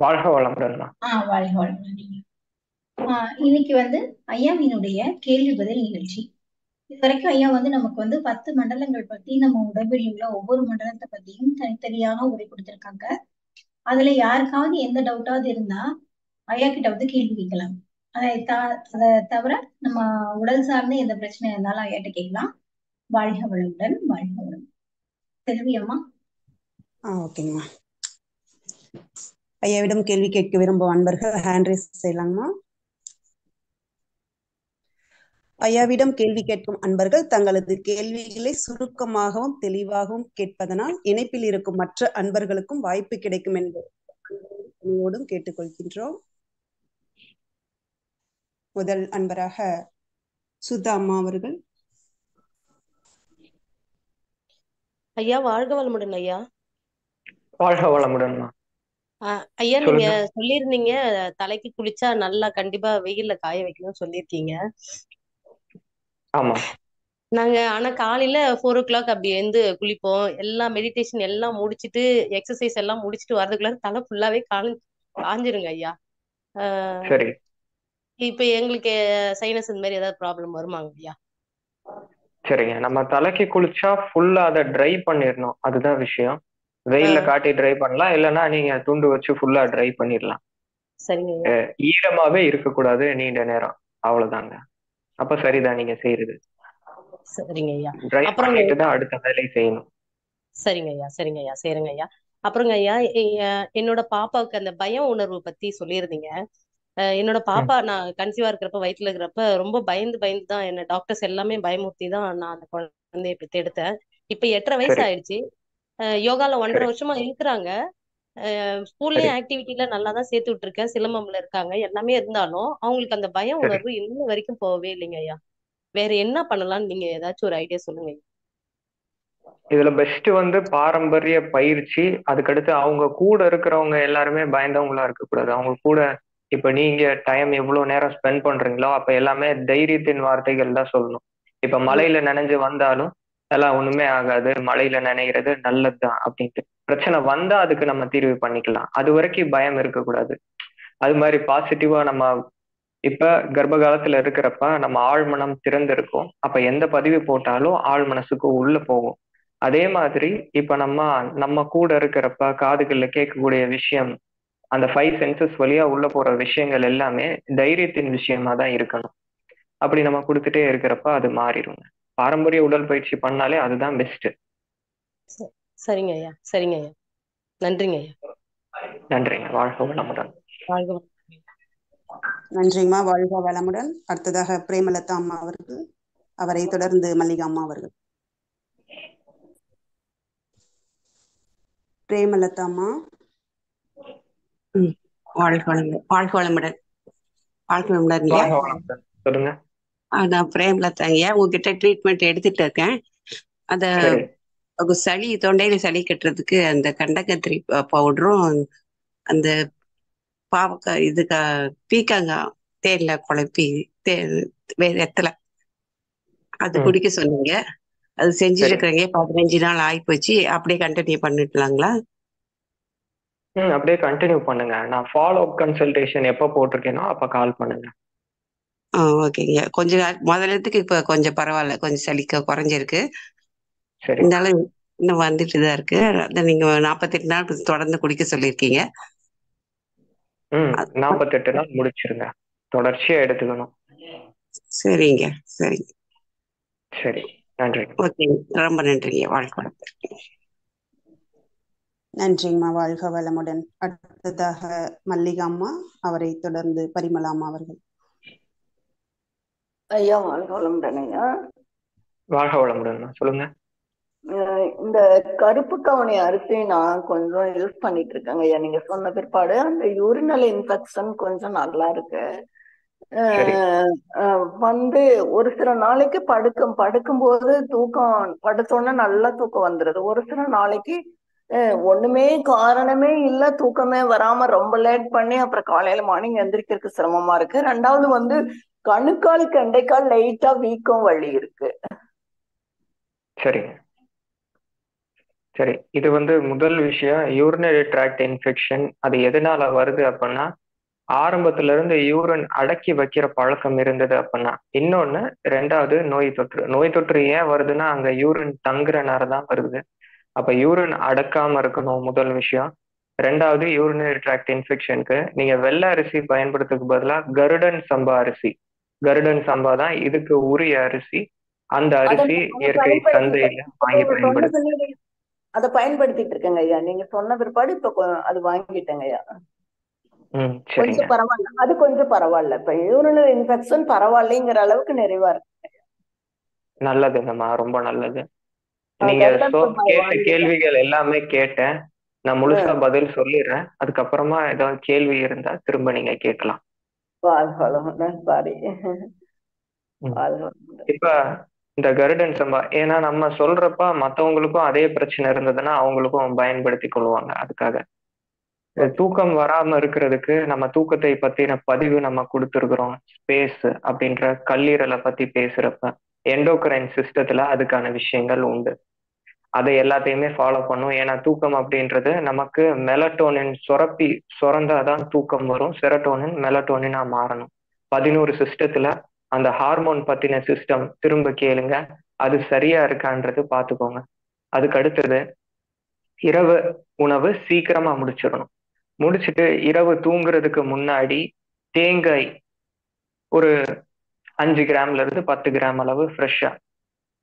வாழ்க வளமுடன்மா. வாழ்க வளமுடன். இன்னைக்கு ஐயாவினுடைய கேள்வி பதில் நிகழ்ச்சி. இது வரைக்கும் ஐயா நமக்கு 10 மண்டலங்கள் பத்தி நம்ம உடம்பில் உள்ள ஒவ்வொரு மண்டலத்தை பத்தியும் தனித்தனியாக உரை கொடுத்திருக்காங்க. அதுல யாருக்காவது எந்த டவுட்டாவது இருந்தா ஐயா கிட்ட கேள்வி கேட்கலாம். அதை தவிர நம்ம உடல் சார்ந்த எந்த பிரச்சனை இருந்தாலும் ஐயாட்ட கேட்கலாம். வாழ்க வளமுடன். வாழ்க வளம். செல்வி அம்மா. ஓகேங்கம்மா. ஐயாவிடம் கேள்வி கேட்க விரும்பும் அன்பர்கள் ஹேண்ட் ரைஸ் செய்யலாங்கம்மா. ஐயாவிடம் கேள்வி கேட்கும் அன்பர்கள் தங்களது கேள்விகளை சுருக்கமாகவும் தெளிவாகவும் கேட்பதனால் இணைப்பில் இருக்கும் மற்ற அன்பர்களுக்கும் வாய்ப்பு கிடைக்கும் என்பதோடும் கேட்டுக்கொள்கின்றோம். முதல் அன்பராக சுதா அம்மா அவர்கள். ஐயா வாழ்க வளமுடன். ஐயா வாழ்க வளமுடன்மா. ஐயா நீங்க சொல்லியிருந்தீங்க தலைக்கு குளிச்சா நல்லா கண்டிப்பா வெயில்ல காய வைக்கணும்னு சொல்லியிருக்கீங்க. ஆமா. நாங்க ஆனா காலையில 4 o'clock அப்படி எழுந்து குளிப்போம். எல்லாம் மெடிடேஷன் எல்லாம் முடிச்சிட்டு எக்ஸசைஸ் எல்லாம் முடிச்சிட்டு வரதுக்குள்ள தலை ஃபுல்லாவே காஞ்சிருங்க ஐயா. சரி. இப்ப எங்களுக்கு சைனஸ் இந்த மாதிரி ஏதாவது ப்ராப்ளம் வருமாங்க ஐயா? சரிங்க, நம்ம தலைக்கு குளிச்சா ஃபுல்லா அதை ட்ரை பண்ணிடணும், அதுதான் விஷயம். வெயில்ல காட்டி ட்ரை பண்ணலாம், இல்லைன்னா நீங்க துண்டு வச்சு ஃபுல்லா ட்ரை பண்ணிடலாம். சரிங்க. ஈரமாவே இருக்கக்கூடாது நீண்ட நேரம், அவ்வளவுதாங்க. அப்ப சரிதான் நீங்க செய்யறது. சரிங்க ஐயா. ட்ரை பண்ணிட்டு தான் அடுத்த வேலையை செய்யணும். சரிங்க ஐயா. சரிங்க ஐயா. சரிங்க ஐயா. அப்புறங்க ஐயா, என்னோட பாப்பாவுக்கு அந்த பய உணர்வு பத்தி சொல்லியிருந்தீங்க. என்னோட பாப்பா நான் கன்சீவா இருக்கிறப்ப வயிற்றுல இருக்கிறப்ப ரொம்ப பயந்து தான் என்ன டாக்டர்ஸ் எல்லாமே பயமுறுத்தி தான் நான் அந்த குழந்தைய பெற்று எடுத்தேன். இப்ப 8.5 வயசு ஆயிடுச்சு. யோகால 1.5 வருஷமா இருக்கிறாங்க. ஸ்கூல்லயும் ஆக்டிவிட்டில நல்லா தான் சேர்த்து விட்டுருக்கேன். சிலம்பம்ல இருக்காங்க, எல்லாமே இருந்தாலும் அவங்களுக்கு அந்த பய உணர்வு இன்னும் வரைக்கும் போகவே இல்லைங்க ஐயா. வேற என்ன பண்ணலாம்னு நீங்க ஏதாச்சும் ஒரு ஐடியா சொல்லுங்க. இதுல பெஸ்ட் பாரம்பரிய பயிற்சி. அதுக்கடுத்து அவங்க கூட இருக்கிறவங்க எல்லாருமே பயந்தவங்களா இருக்கக்கூடாது. அவங்க கூட இப்ப நீங்க டைம் எவ்வளவு நேரம் ஸ்பெண்ட் பண்றீங்களோ அப்ப எல்லாமே தைரியத்தின் வார்த்தைகள் தான் சொல்லணும். இப்ப மழையில நனைஞ்சு வந்தாலும் எல்லாம் ஒண்ணுமே ஆகாது, மழையில நினைக்கிறது நல்லதுதான் அப்படின்ட்டு. பிரச்சனை வந்தா அதுக்கு நம்ம தீர்வு பண்ணிக்கலாம், அது வரைக்கும் பயம் இருக்கக்கூடாது. அது மாதிரி பாசிட்டிவா நம்ம இப்ப கர்ப்ப காலத்துல இருக்கிறப்ப நம்ம ஆழ்மனம் திறந்து இருக்கும். அப்ப எந்த பதிவு போட்டாலும் ஆழ் மனசுக்கு உள்ள போகும். அதே மாதிரி இப்ப நம்ம கூட இருக்கிறப்ப காதுகள்ல கேட்கக்கூடிய விஷயம், அந்த 5 சென்சஸ் வழியா உள்ள போற விஷயங்கள் எல்லாமே தைரியத்தின் விஷயமா தான் இருக்கணும். அப்படி நம்ம கொடுத்துட்டே இருக்கிறப்ப அது மாறிடுங்க. பாரம்பரிய உடற்பயிற்சி பண்ணாலே அதுதான் பெஸ்ட். சரிங்க ஐயா. சரிங்க ஐயா. நன்றிங்க ஐயா. நன்றிங்க. வாழ்க வளமுடன். வாழ்க நன்றிங்கம்மா. வாழ்க வளமுடன். அடுத்ததாக பிரேமலதா அம்மா அவர்கள், அவரை தொடர்ந்து மல்லிகா அம்மா அவர்கள். பிரேமலதா அம்மா. வாழ்க வளமுடன். வாழ்க வளமுடன். வாழ்க வளமுடன். சொல்லுங்க. நான் பிரேமலதா ஐயா, உங்ககிட்ட ட்ரீட்மெண்ட் எடுத்துட்டு இருக்கேன். சளி, தொண்டையில சளி கட்டுறதுக்கு அந்த கண்டங்கத்திரி பவுடரும் அந்த பாவக்காய் பீக்கங்காய் தேன்ல குழப்பி வெத்தலை அது குடிக்க சொன்னீங்க. அது செஞ்சுட்டு இருக்கிறீங்க. 15 நாள் ஆகி போச்சு. அப்படியே கண்டினியூ பண்ணிடலாங்களா? அப்படியே கண்டினியூ பண்ணுங்க. நான் ஃபாலோ அப் கன்சல்டேஷன் எப்ப போட்டிருக்கேனோ அப்ப கால் பண்ணுங்க. ஓகேங்க. கொஞ்சம் முதலத்துக்கு இப்ப கொஞ்சம் பரவாயில்ல, கொஞ்சம் சளிக்க குறைஞ்சிருக்கு. இருந்தாலும் இன்னும் வந்துட்டுதான் இருக்கு. அதை நீங்க 48 நாள் தொடர்ந்து குடிக்க சொல்லியிருக்கீங்க. 48 நாள் முடிச்சிருங்க, தொடர்ச்சியா எடுத்துக்கணும். சரிங்க. சரிங்க. சரி, நன்றி. ஓகே, ரொம்ப நன்றிங்க. வாழ்க வளமுடன். நன்றிங்கம்மா. வாழ்க வளமுடன். அடுத்ததாக மல்லிகா அம்மா, அவரை தொடர்ந்து பரிமளா அம்மா அவர்கள். ஐயா வாழ்க வளமுடன். ஐயா வாழ்க வளமுடன். சொல்லுங்க. இந்த கருப்பு கவனி அரிசி நான் கொஞ்சம் யூஸ் பண்ணிட்டு இருக்கேங்க ஐயா. நீங்க சொன்ன பிற்பாடு அந்த யூரினல் இன்ஃபெக்ஷன் கொஞ்சம் நல்லா இருக்கு. ஒரு சில நாளைக்கு படுக்கும்போது தூக்கம், படுத்தோன்னே நல்லா தூக்கம் வந்துருது. ஒரு சில நாளைக்கு ஒண்ணுமே காரணமே இல்ல, தூக்கமே வராம ரொம்ப லேட் பண்ணி அப்புறம் காலையில மார்னிங் எந்திரிக்கிறதுக்கு சிரமமா இருக்கு. ரெண்டாவது கணுக்கால் கெண்டைக்கால் லைட்டா வீக்கம் வலி இருக்கு. சரிங்க. சரி, இது வந்து முதல் விஷயம் யூரினரி ட்ராக்ட் இன்ஃபெக்ஷன். அது எதனால வருது அப்படின்னா, ஆரம்பத்துல இருந்து யூரின் அடக்கி வைக்கிற பழக்கம் இருந்தது அப்படின்னா. இன்னொன்னு, ரெண்டாவது நோய் தொற்று. நோய் தொற்று ஏன் வருதுன்னா அங்க யூரின் தங்குறனால தான் வருது. அப்ப யூரின் அடக்காம இருக்கணும் முதல் விஷயம். ரெண்டாவது, யூரினரி ட்ராக்ட் இன்ஃபெக்ஷனுக்கு நீங்க வெள்ளை அரிசி பயன்படுத்துறதுக்கு பதிலா கருடன் சம்பா அரிசி. கருடன் சம்பா தான் இதுக்கு உரிய அரிசி. அந்த அதை அரிசி அதை இயற்கை பயன்படுத்திட்டேன். சந்தையில இப்ப வாங்கி நீங்க சொன்ன பயன்படுத்து. பின்னாடி அதை பயன்படுத்திட்டு இருக்கேங்க ஐயா. நீங்க சொன்ன பிற்பாடு இப்ப அது வாங்கிட்டேங்க ஐயா. சரிங்க. கொஞ்சம் பரவாயில்ல, அது கொஞ்சம் பரவாயில்ல. இப்ப யூரினரி இன்ஃபெக்ஷன் பரவாயில்லைங்கிற அளவுக்கு நிறைவா இருக்கு. நல்லதுங்கம்மா, ரொம்ப நல்லது. நீங்க கருடன் சம்பா கேட்ட வாங்கிட்டேன். கேள்விகள் எல்லாமே கேட்டேன். நான் முழுசா பதில் சொல்லிடுறேன். அதுக்கப்புறமா ஏதாவது கேள்வி இருந்தா திரும்ப நீங்க கேட்கலாம். சாரி. இப்ப இந்த கருடன் சம்பா, ஏன்னா நம்ம சொல்றப்ப மத்தவங்களுக்கும் அதே பிரச்சனை இருந்ததுன்னா அவங்களுக்கும் பயன்படுத்தி கொள்வாங்க. அதுக்காக தூக்கம் வராம இருக்கிறதுக்கு நம்ம தூக்கத்தை பத்தின பதிவு நம்ம கொடுத்துருக்குறோம். ஸ்பேஸ் அப்படின்ற கல்லீரலை பத்தி பேசுறப்ப எண்டோக்ரைன் சிஸ்டத்துல அதுக்கான விஷயங்கள் உண்டு. அதை எல்லாத்தையுமே ஃபாலோ பண்ணும். ஏன்னா தூக்கம் அப்படின்றது நமக்கு மெலட்டோனின் சுரந்தாதான் தூக்கம் வரும். செரட்டோனின் மெலட்டோனினா மாறணும். 11 சிஸ்டத்துல அந்த ஹார்மோன் பத்தின சிஸ்டம் திரும்ப கேளுங்க. அது சரியா இருக்கான்றது பாத்துக்கோங்க. அதுக்கு அடுத்தது, இரவு உணவு சீக்கிரமா முடிச்சிடணும். முடிச்சுட்டு இரவு தூங்குறதுக்கு முன்னாடி தேங்காய் ஒரு 5 கிராம்ல இருந்து 10 கிராம் அளவு ஃப்ரெஷ்ஷா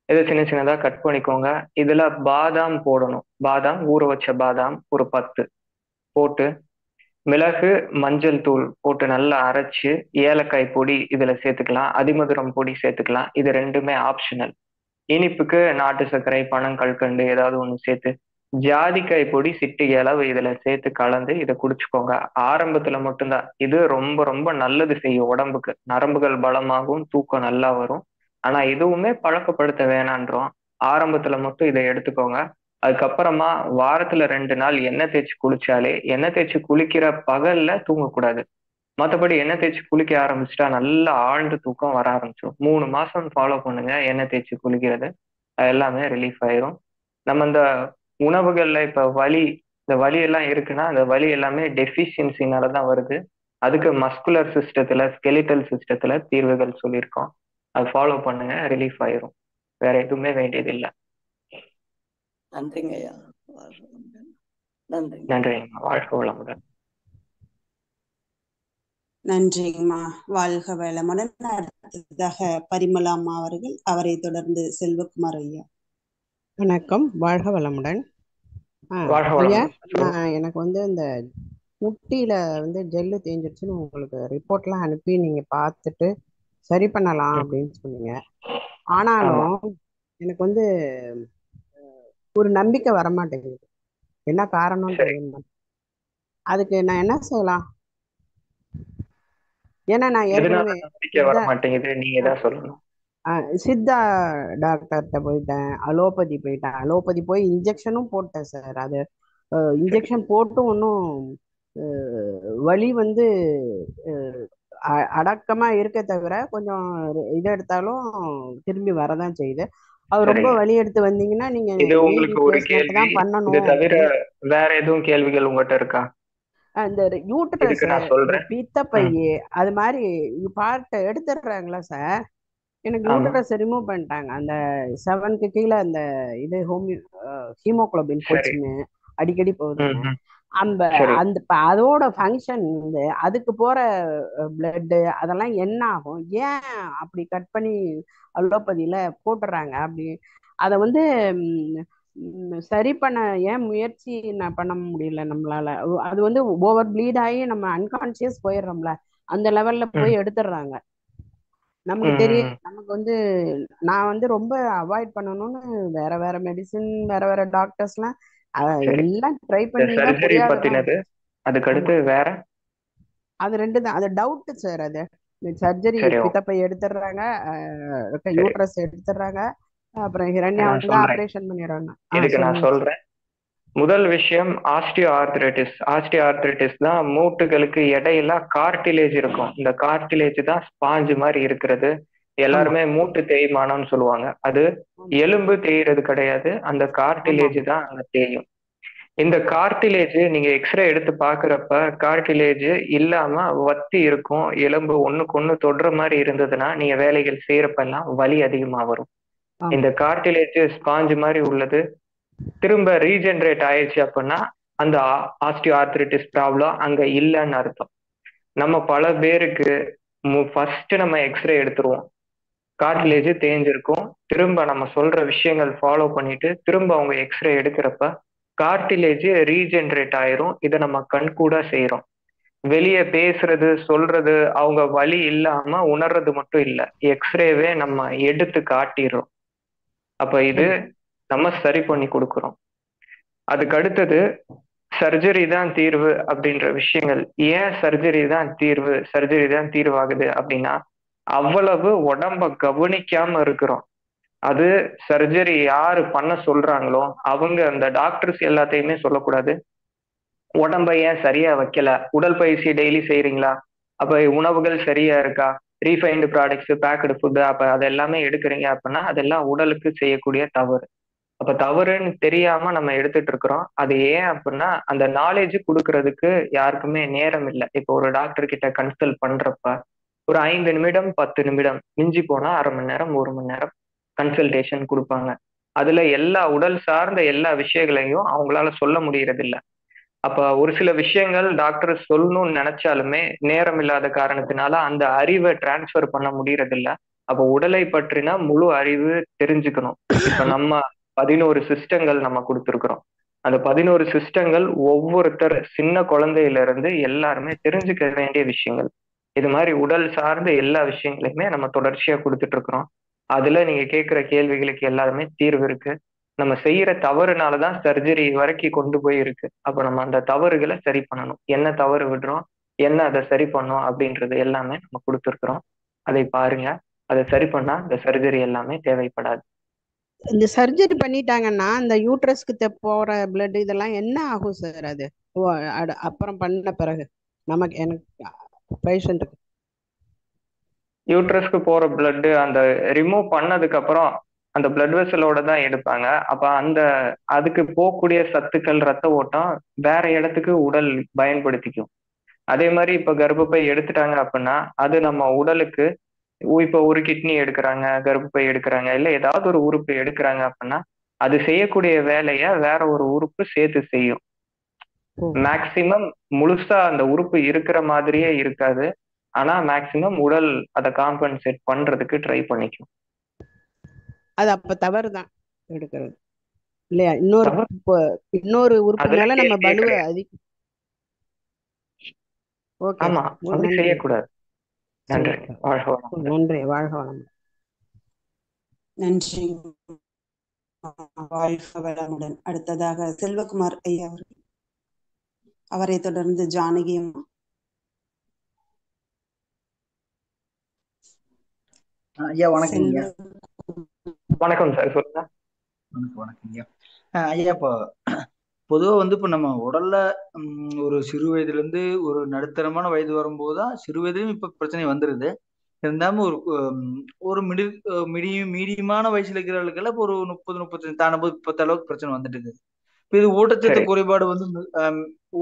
இதை சின்ன சின்னதா கட் பண்ணிக்கோங்க. இதுல பாதாம் போடணும். பாதாம், ஊற வச்ச பாதாம் ஒரு 10 போட்டு, மிளகு, மஞ்சள் தூள் போட்டு நல்லா அரைச்சு, ஏலக்காய் பொடி இதுல சேர்த்துக்கலாம், அதிமதுரம் பொடி சேர்த்துக்கலாம். இது ரெண்டுமே ஆப்ஷனல். இனிப்புக்கு நாட்டு சர்க்கரை, பனங்கல்கண்டு ஏதாவது ஒண்ணு சேர்த்து, ஜாதிக்காய் பொடி சிட்டிகை அளவு இதுல சேர்த்து கலந்து இதை குடிச்சுக்கோங்க. ஆரம்பத்துல மட்டும்தான் இது ரொம்ப ரொம்ப நல்லது செய்யும் உடம்புக்கு. நரம்புகள் பலமாகும், தூக்கம் நல்லா வரும். ஆனா எதுவுமே பழக்கப்படுத்த வேணான்றோம். ஆரம்பத்துல மட்டும் இதை எடுத்துக்கோங்க. அதுக்கப்புறமா வாரத்துல 2 நாள் எண்ணெய் தேய்ச்சி குளிச்சாலே, எண்ணெய் தேய்ச்சி குளிக்கிற பகல்ல தூங்கக்கூடாது. மற்றபடி எண்ணெய் தேய்ச்சி குளிக்க ஆரம்பிச்சுட்டா நல்லா ஆழ்ந்த தூக்கம் வர ஆரம்பிச்சிடும். 3 மாசம் ஃபாலோ பண்ணுங்க எண்ணெய் தேய்ச்சி குளிக்கிறது. அது எல்லாமே ரிலீஃப் ஆயிரும். நம்ம இந்த உணவுகள்ல இப்ப இந்த வலி எல்லாம் இருக்குன்னா அந்த வலி எல்லாமே டெஃபிஷியன்சினால தான் வருது. அதுக்கு மஸ்குலர் சிஸ்டத்துல, ஸ்கெலிட்டல் சிஸ்டத்துல தீர்வுகள் சொல்லியிருக்கோம். அது ஃபாலோ பண்ணுங்க, ரிலீஃப் ஆயிரும். வேற எதுவுமே வேண்டியது இல்லை. நன்றிங்க ஐயா. நன்றி. நன்றிங்கம்மா. வாழ்க வளமுடன். நன்றிங்கம்மா. வாழ்க வளமுடன். அடுத்ததாக பரிமளா அம்மா அவர்கள், அவரை தொடர்ந்து செல்வகுமார் ஐயா. வணக்கம், வாழ்க வளமுடன். வாழ்க ஐயா, வளமுடன். எனக்கு வந்து இந்த முட்டியில வந்து ஜெல்லு தேஞ்சிருச்சுன்னு உங்களுக்கு ரிப்போர்ட்லாம் அனுப்பி நீங்க பார்த்துட்டு சரி பண்ணலாம் அப்படின்னு சொன்னீங்க. ஆனாலும் எனக்கு வந்து ஒரு நம்பிக்கை வரமாட்டேங்குது. என்ன காரணம்னு தெரியல. அதுக்கு நான் என்ன செய்யலாம்? ஏன்னா நான் ஏற்கனவே நம்பிக்கை வர மாட்டேங்குது, நீங்க தான் சொல்லணும். சித்தா டாக்டர்கிட்ட போயிட்டேன், அலோபதி போயிட்டேன். அலோபதி போய் இன்ஜெக்ஷனும் போட்டேன் சார். அது இன்ஜெக்ஷன் போட்டும் ஒன்றும் வலி வந்து அடக்கமா இருக்க தவிர கொஞ்சம் இது எடுத்தாலும் திரும்பி வரதான் செய்யுது. அது ரொம்ப வலி எடுத்து வந்தீங்கன்னா நீங்க உங்களுக்கு ஒரு கேள்வி பண்ணணும். தவிர வேற எதுவும் கேள்விகள் உங்ககிட்ட இருக்கா? இந்த யூட்ரஸ், பித்தப்பையே அது மாதிரி பார்ட் எடுத்துடுறாங்களா சார்? எனக்கு யூட்ரஸ் ரிமூவ் பண்ணிட்டாங்க. அந்த 7க்கு கீழே அந்த இது ஹீமோகுளோபின் போச்சுன்னு அடிக்கடி போகுதுங்க. அந்த அதோட ஃபங்க்ஷன் வந்து அதுக்கு போற பிளட் அதெல்லாம் என்ன ஆகும்? ஏன் அப்படி கட் பண்ணி அலோபதியில போட்டுறாங்க? அப்படி அதை வந்து சரி பண்ண ஏன் முயற்சி பண்ண முடியல நம்மளால? அது வந்து ஓவர் ப்ளீட் ஆகி நம்ம அன்கான்சியஸ் போயிடுறோம்ல, அந்த லெவல்ல போய் எடுத்துடுறாங்க. நமக்கு தெரியும். நமக்கு வந்து நான் வந்து ரொம்ப அவாய்ட் பண்ணணும்னு வேற வேற மெடிசின், வேற வேற டாக்டர்ஸ்லாம் எல்லாம் ட்ரை பண்ணி அதுக்கடுத்து வேற அது 2 தான். அது டவுட் சார். அது சர்ஜரி பித்தப்பை எடுத்துடுறாங்க, யூட்ரஸ் எடுத்துடுறாங்க, அப்புறம் ஹிரண்யா வந்து ஆபரேஷன் பண்ணிடுறாங்க. இதுக்கு நான் சொல்றேன். முதல் விஷயம் ஆஸ்டியோ ஆர்த்ரைட்டிஸ். ஆஸ்டியோ ஆர்த்ரைட்டிஸ் தான் மூட்டுகளுக்கு இடையில கார்டிலேஜ் இருக்கும். இந்த கார்டிலேஜ் தான் ஸ்பாஞ்சு மாதிரி இருக்கிறது. எல்லாருமே மூட்டு தேய்மானம்னு சொல்லுவாங்க. அது எலும்பு தேய்றது கிடையாது, அந்த கார்டிலேஜ் தான் அங்க தேயும். இந்த கார்டிலேஜ் நீங்க எக்ஸ்ரே எடுத்து பாக்குறப்ப கார்டிலேஜ் இல்லாம வத்தி இருக்கும், எலும்பு ஒண்ணுக்கு ஒண்ணு தொடுற மாதிரி இருந்ததுன்னா நீங்க வேலைகள் செய்யறப்ப எல்லாம் வலி அதிகமா வரும். இந்த கார்டிலேஜ் ஸ்பாஞ்ச் மாதிரி உள்ளது திரும்ப ரீஜெனரேட் ஆயிடுச்சு அப்படின்னா அந்த ஆஸ்டியோ ஆர்த்ரிட்டிஸ் ப்ராப்ளம் அங்க இல்லைன்னு அர்த்தம். நம்ம பல பேருக்கு ஃபர்ஸ்ட் நம்ம எக்ஸ்ரே எடுத்துருவோம், கார்டிலேஜ் தேஞ்சிருக்கும், திரும்ப நம்ம சொல்ற விஷயங்கள் ஃபாலோ பண்ணிட்டு திரும்ப அவங்க எக்ஸ்ரே எடுக்கிறப்ப கார்டிலேஜ் ரீஜெனரேட் ஆயிரும். இதை நம்ம கண் கூட செய்யறோம். வெளியே பேசுறது சொல்றது அவங்க வலி இல்லாம உணர்றது மட்டும் இல்ல, எக்ஸ்ரேவே நம்ம எடுத்து காட்டிடுறோம். அப்ப இது நம்ம சரி பண்ணி கொடுக்குறோம். அதுக்கு அடுத்தது சர்ஜரி தான் தீர்வு அப்படின்ற விஷயங்கள். ஏன் சர்ஜரி தான் தீர்வு, சர்ஜரி தான் தீர்வாகுது அப்படின்னா அவ்வளவு உடம்ப கவனிக்காம இருக்கிறோம். அது சர்ஜரி யாரு பண்ண சொல்றாங்களோ அவங்க அந்த டாக்டர்ஸ் எல்லாத்தையுமே சொல்லக்கூடாது, உடம்ப ஏன் சரியா வைக்கல, உடல் பயிற்சி டெய்லி செய்யறீங்களா, அப்ப உணவுகள் சரியா இருக்கா, ரீஃபைன்டு ப்ராடக்ட்ஸ் பேக்கடு ஃபுட்டு அப்ப அது எல்லாமே எடுக்கிறீங்க அப்படின்னா அதெல்லாம் உடலுக்கு செய்யக்கூடிய தவறு. அப்ப தவறுன்னு தெரியாம நம்ம எடுத்துட்டு இருக்கிறோம். அது ஏன் அப்படின்னா அந்த நாலேஜ் கொடுக்கறதுக்கு யாருக்குமே நேரம் இல்லை. இப்போ ஒரு டாக்டர் கிட்ட கன்சல்ட் பண்றப்ப ஒரு 5 நிமிடம் 10 நிமிடம், மிஞ்சி போனா அரை மணி நேரம் 1 மணி நேரம் கன்சல்டேஷன் கொடுப்பாங்க. அதுல எல்லா உடல் சார்ந்த எல்லா விஷயங்களையும் அவங்களால சொல்ல முடியறது இல்ல. அப்ப ஒரு சில விஷயங்கள் டாக்டர் சொல்லணும்னு நினைச்சாலுமே நேரம் இல்லாத காரணத்தினால அந்த அறிவை டிரான்ஸ்ஃபர் பண்ண முடியறது இல்ல. அப்ப உடலை பற்றினா முழு அறிவு தெரிஞ்சுக்கணும். இப்ப நம்ம 11 சிஸ்டங்கள் நம்ம கொடுத்துருக்குறோம். அந்த 11 சிஸ்டங்கள் ஒவ்வொருத்தர் சின்ன குழந்தையில இருந்து எல்லாருமே தெரிஞ்சுக்க வேண்டிய விஷயங்கள். இது மாதிரி உடல் சார்ந்த எல்லா விஷயங்களையுமே நம்ம தொடர்ச்சியா கொடுத்துட்டு இருக்கிறோம். அதுல நீங்க கேட்கிற கேள்விகளுக்கு எல்லாருமே தீர்வு இருக்கு. நம்ம செய்யற தவறுனாலதான் சர்ஜரி வரைக்கும் கொண்டு போய் இருக்கு. அப்ப நம்ம அந்த தவறுகளை சரி பண்ணணும், என்ன தவறு விடுறோம், என்ன அதை சரி பண்ணோம் அப்படின்றது எல்லாமே நம்ம கொடுத்துருக்குறோம். அதை பாருங்க, அதை சரி பண்ணா இந்த சர்ஜரி எல்லாமே தேவைப்படாது. இந்த சர்ஜரி பண்ணிட்டாங்கன்னா இந்த யூட்ரஸ்க்கு போற பிளட் இதெல்லாம் என்ன ஆகும் சார்? அது அப்புறம் பண்ண பிறகு நமக்கு எனக்கு பேஷண்ட்டுக்கு யூட்ரஸ்க்கு போற பிளட் அந்த ரிமூவ் பண்ணதுக்கு அப்புறம் அந்த பிளட் வெசலோட தான் எடுப்பாங்க. அப்ப அந்த அதுக்கு போகக்கூடிய சத்துக்கள் ரத்த ஓட்டம் வேற இடத்துக்கு உடல் பயன்படுத்திக்கும். அதே மாதிரி இப்ப கர்ப்பப்பை எடுத்துட்டாங்க அப்படின்னா அது நம்ம உடலுக்கு இப்ப ஒரு கிட்னி எடுக்கிறாங்க, கர்ப்பப்பை எடுக்கிறாங்க, இல்ல ஏதாவது ஒரு உறுப்பு எடுக்கிறாங்க அப்படின்னா அது செய்யக்கூடிய வேலைய வேற ஒரு உறுப்பு சேர்த்து செய்யும். மேக்சிமம் முழுசா அந்த உறுப்பு இருக்கிற மாதிரியே இருக்காது, ஆனா மேக்சிமம் உடல் அதை காம்பன்சேட் பண்றதுக்கு ட்ரை பண்ணிக்கும். அது அப்ப தவறுதான் எடுக்கிறது இல்லையா? இன்னொரு உறுப்பு மேல நம்ம பலுவை அதிகம். ஆமா, அப்படி செய்யக்கூடாது. நன்றி, வாழ்க வளமுடன். நன்றி, வாழ்க வளமுடன். நன்றி, வாழ்க வளமுடன். அடுத்ததாக செல்வகுமார் ஐயா அவர்கள், அவரை தொடர்ந்து ஜானகி அம்மா. ஐயா வணக்கம். வணக்கம் சார், சொல்லுங்க. வணக்கம் ஐயா. ஐயா இப்போ பொதுவா இப்போ நம்ம உடல்ல ஒரு சிறு வயதுல இருந்து ஒரு நடுத்தரமான வயது வரும்போதுதான் சிறு வயதிலும் இப்ப பிரச்சனை வந்துருது. இருந்தாலும் ஒரு மீடியமான வயசுல இருக்கிறவர்களுக்கெல்லாம் இப்போ ஒரு 30-35 தாண்டும்போது 10 அளவுக்கு பிரச்சனை வந்துட்டு இருக்குது. இப்போ இது ஊட்டச்சத்து குறைபாடு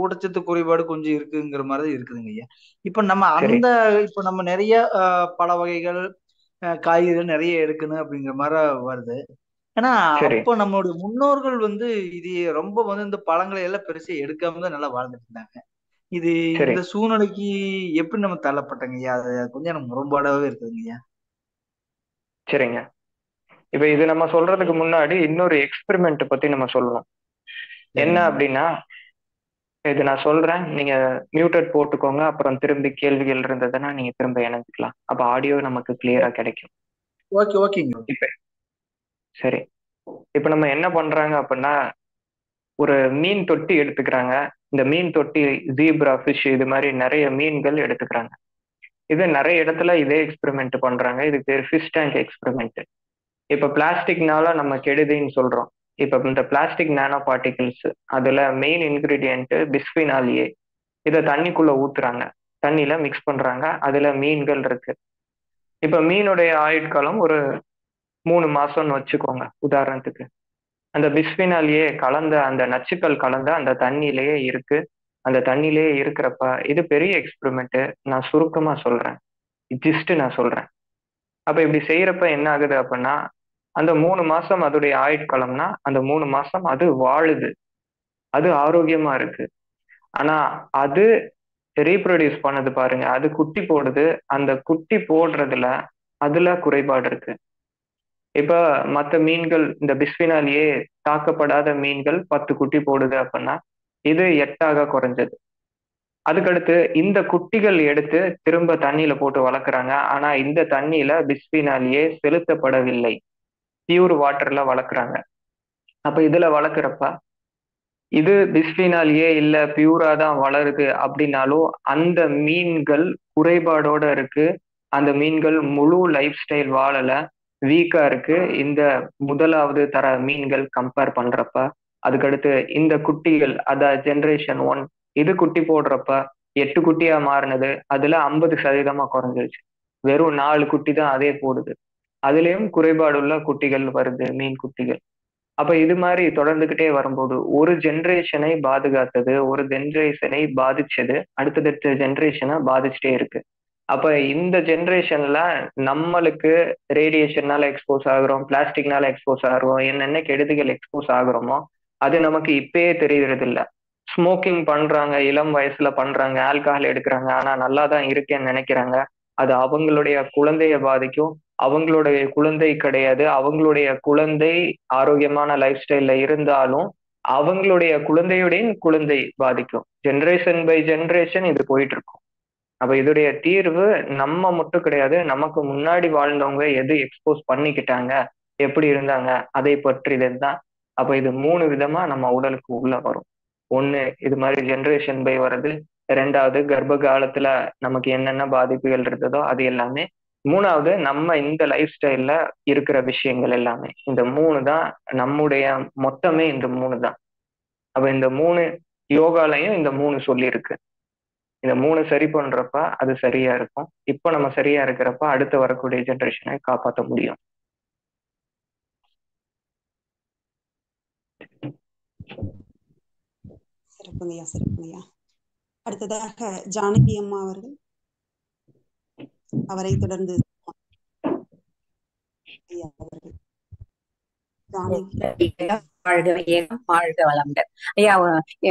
ஊட்டச்சத்து குறைபாடு கொஞ்சம் இருக்குங்கிற மாதிரி இருக்குதுங்க ஐயா. இப்ப நம்ம இப்ப நம்ம நிறைய பழ வகைகள் காய்கறிகள் நிறைய எடுக்கணும் அப்படிங்கிற மாதிரி வருது. ஏன்னா அப்ப நம்மளுடைய முன்னோர்கள் இது ரொம்ப இந்த பழங்களை எல்லாம் பெருசா எடுக்காம தான் நல்லா வாழ்ந்துட்டு இருந்தாங்க. இது இந்த சூழ்நிலைக்கு எப்படி நம்ம தள்ளப்பட்டங்க ஐயா? அது கொஞ்சம் எனக்கு முரண்பாடாவே இருக்குதுங்க ஐயா. சரிங்க, இப்ப இது நம்ம சொல்றதுக்கு முன்னாடி இன்னொரு எக்ஸ்பெரிமெண்ட் பத்தி நம்ம சொல்லணும். என்ன அப்படின்னா, இது நான் சொல்றேன், நீங்க மியூட்டட் போட்டுக்கோங்க, அப்புறம் திரும்பி கேள்விகள் இருந்ததுன்னா நீங்க திரும்ப இணைஞ்சுக்கலாம். அப்ப ஆடியோ நமக்கு கிளியரா கிடைக்கும். இப்ப சரி, இப்ப நம்ம என்ன பண்றாங்க அப்படின்னா, ஒரு மீன் தொட்டி எடுத்துக்கிறாங்க. இந்த மீன் தொட்டி ஜீப்ரா ஃபிஷ் இது மாதிரி நிறைய மீன்கள் எடுத்துக்கிறாங்க. இது நிறைய இடத்துல இதே எக்ஸ்பெரிமெண்ட் பண்றாங்க. இது பேர் ஃபிஷ் டேங்க் எக்ஸ்பெரிமெண்ட். இப்ப பிளாஸ்டிக்னால நம்ம கெடுதின்னு சொல்றோம். இப்ப இந்த பிளாஸ்டிக் நானோ பார்ட்டிகிள்ஸ் அதுல மெயின் இன்கிரீடியன்ட் பிஸ்பினால் ஏ. இதை தண்ணிக்குள்ள ஊத்துறாங்க, தண்ணியில மிக்ஸ் பண்றாங்க, அதுல மீன்கள் இருக்கு. இப்ப மீனுடைய ஆயுட்காலம் ஒரு 3 மாசம்னு வச்சுக்கோங்க உதாரணத்துக்கு. அந்த பிஸ்பினால் ஏ கலந்த அந்த நச்சுக்கள் கலந்த அந்த தண்ணியிலேயே இருக்கு. அந்த தண்ணியிலேயே இருக்கிறப்ப இது பெரிய எக்ஸ்பெரிமெண்ட். நான் சுருக்கமா சொல்றேன், ஜிஸ்ட் நான் சொல்றேன். அப்ப இப்படி செய்யறப்ப என்ன ஆகுது அப்படின்னா, அந்த 3 மாசம் அதோடைய ஆயுட்காலம்னா அந்த 3 மாசம் அது வாழுது, அது ஆரோக்கியமா இருக்கு. ஆனா அது ரீப்ரொடியூஸ் பண்ணது பாருங்க, அது குட்டி போடுது. அந்த குட்டி போடுறதுல அதுல குறைபாடு இருக்கு. இப்ப மற்ற மீன்கள் இந்த பிஸ்பினால் ஏ தாக்கப்படாத மீன்கள் 10 குட்டி போடுது அப்படின்னா இது 8ஆக குறைஞ்சது. அதுக்கடுத்து இந்த குட்டிகள் எடுத்து திரும்ப தண்ணியில போட்டு வளர்க்குறாங்க. ஆனா இந்த தண்ணியில பிஸ்பினால் ஏ செலுத்தப்படவில்லை, பியூர் வாட்டர்ல வளர்க்குறாங்க. அப்ப இதுல வளர்க்குறப்ப இது பிஸ்பினால் ஏ இல்ல பியூரா தான் வளருது அப்படின்னாலும் அந்த மீன்கள் குறைபாடோட இருக்கு. அந்த மீன்கள் முழு லைஃப் ஸ்டைல் வாழல, வீக்கா இருக்கு இந்த முதலாவது தர மீன்கள் கம்பேர் பண்றப்ப. அதுக்கடுத்து இந்த குட்டிகள் அத ஜெனரேஷன் 1 இது குட்டி போடுறப்ப 8 குட்டியா மாறினது அதுல 50% குறைஞ்சிருச்சு. வெறும் 4 குட்டி தான் அதே போடுது. அதுலயும் குறைபாடுள்ள குட்டிகள் வருது, மீன் குட்டிகள். அப்ப இது மாதிரி தொடர்ந்துகிட்டே வரும்போது ஒரு ஜெனரேஷனை பாதுகாத்தது, ஒரு ஜெனரேஷனை பாதிச்சது அடுத்தடுத்த ஜெனரேஷனை பாதிச்சுட்டே இருக்கு. அப்ப இந்த ஜெனரேஷன்ல நம்மளுக்கு ரேடியேஷன்னால எக்ஸ்போஸ் ஆகுறோம், பிளாஸ்டிக்னால எக்ஸ்போஸ் ஆகுறோம், என்னென்ன கெடுதிகள் எக்ஸ்போஸ் ஆகுறோமோ அது நமக்கு இப்பயே தெரியறது இல்ல. ஸ்மோக்கிங் பண்றாங்க, இளம் வயசுல பண்றாங்க, ஆல்கஹால் எடுக்கிறாங்க, ஆனா நல்லா தான் இருக்கேன்னு நினைக்கிறாங்க. அது அவங்களுடைய குழந்தைய பாதிக்கும். அவங்களுடைய குழந்தை கிடையாது, அவங்களுடைய குழந்தை ஆரோக்கியமான லைஃப் ஸ்டைல்ல இருந்தாலும் அவங்களுடைய குழந்தையுடைய குழந்தை பாதிக்கும். ஜெனரேஷன் பை ஜெனரேஷன் இது போயிட்டு இருக்கும். அப்ப இதோடைய தீர்வு நம்ம மட்டும் கிடையாது, நமக்கு முன்னாடி வாழ்ந்தவங்க எது எக்ஸ்போஸ் பண்ணிக்கிட்டாங்க, எப்படி இருந்தாங்க, அதை பற்றியது தான். அப்ப இது 3 விதமா நம்ம உடலுக்கு உள்ள வரும். ஒண்ணு இது மாதிரி ஜெனரேஷன் பை வர்றது, 2வது கர்ப்ப காலத்துல நமக்கு என்னென்ன பாதிப்புகள் இருந்ததோ அது எல்லாமே, 3வது நம்ம இந்த லைஃப் ஸ்டைல்ல இருக்கிற விஷயங்கள் எல்லாமே. இந்த 3 தான் நம்முடைய மொத்தமே, இந்த 3 தான். அப்ப இந்த 3 யோகாலையும் இந்த 3 சொல்லியிருக்கு. இந்த 3 சரி பண்றப்ப அது சரியா இருக்கும். இப்ப நம்ம சரியா இருக்கிறப்ப அடுத்து வரக்கூடிய ஜெனரேஷனை காப்பாற்ற முடியும். சிறப்புங்கய்யா, சிறப்புங்கய்யா. அடுத்ததாக ஜானகி அம்மா அவர்கள், அவரை தொடர்ந்து ஐயா அவர்கள். ஜானகி. வாழ்க வளமுடன் ஐயா.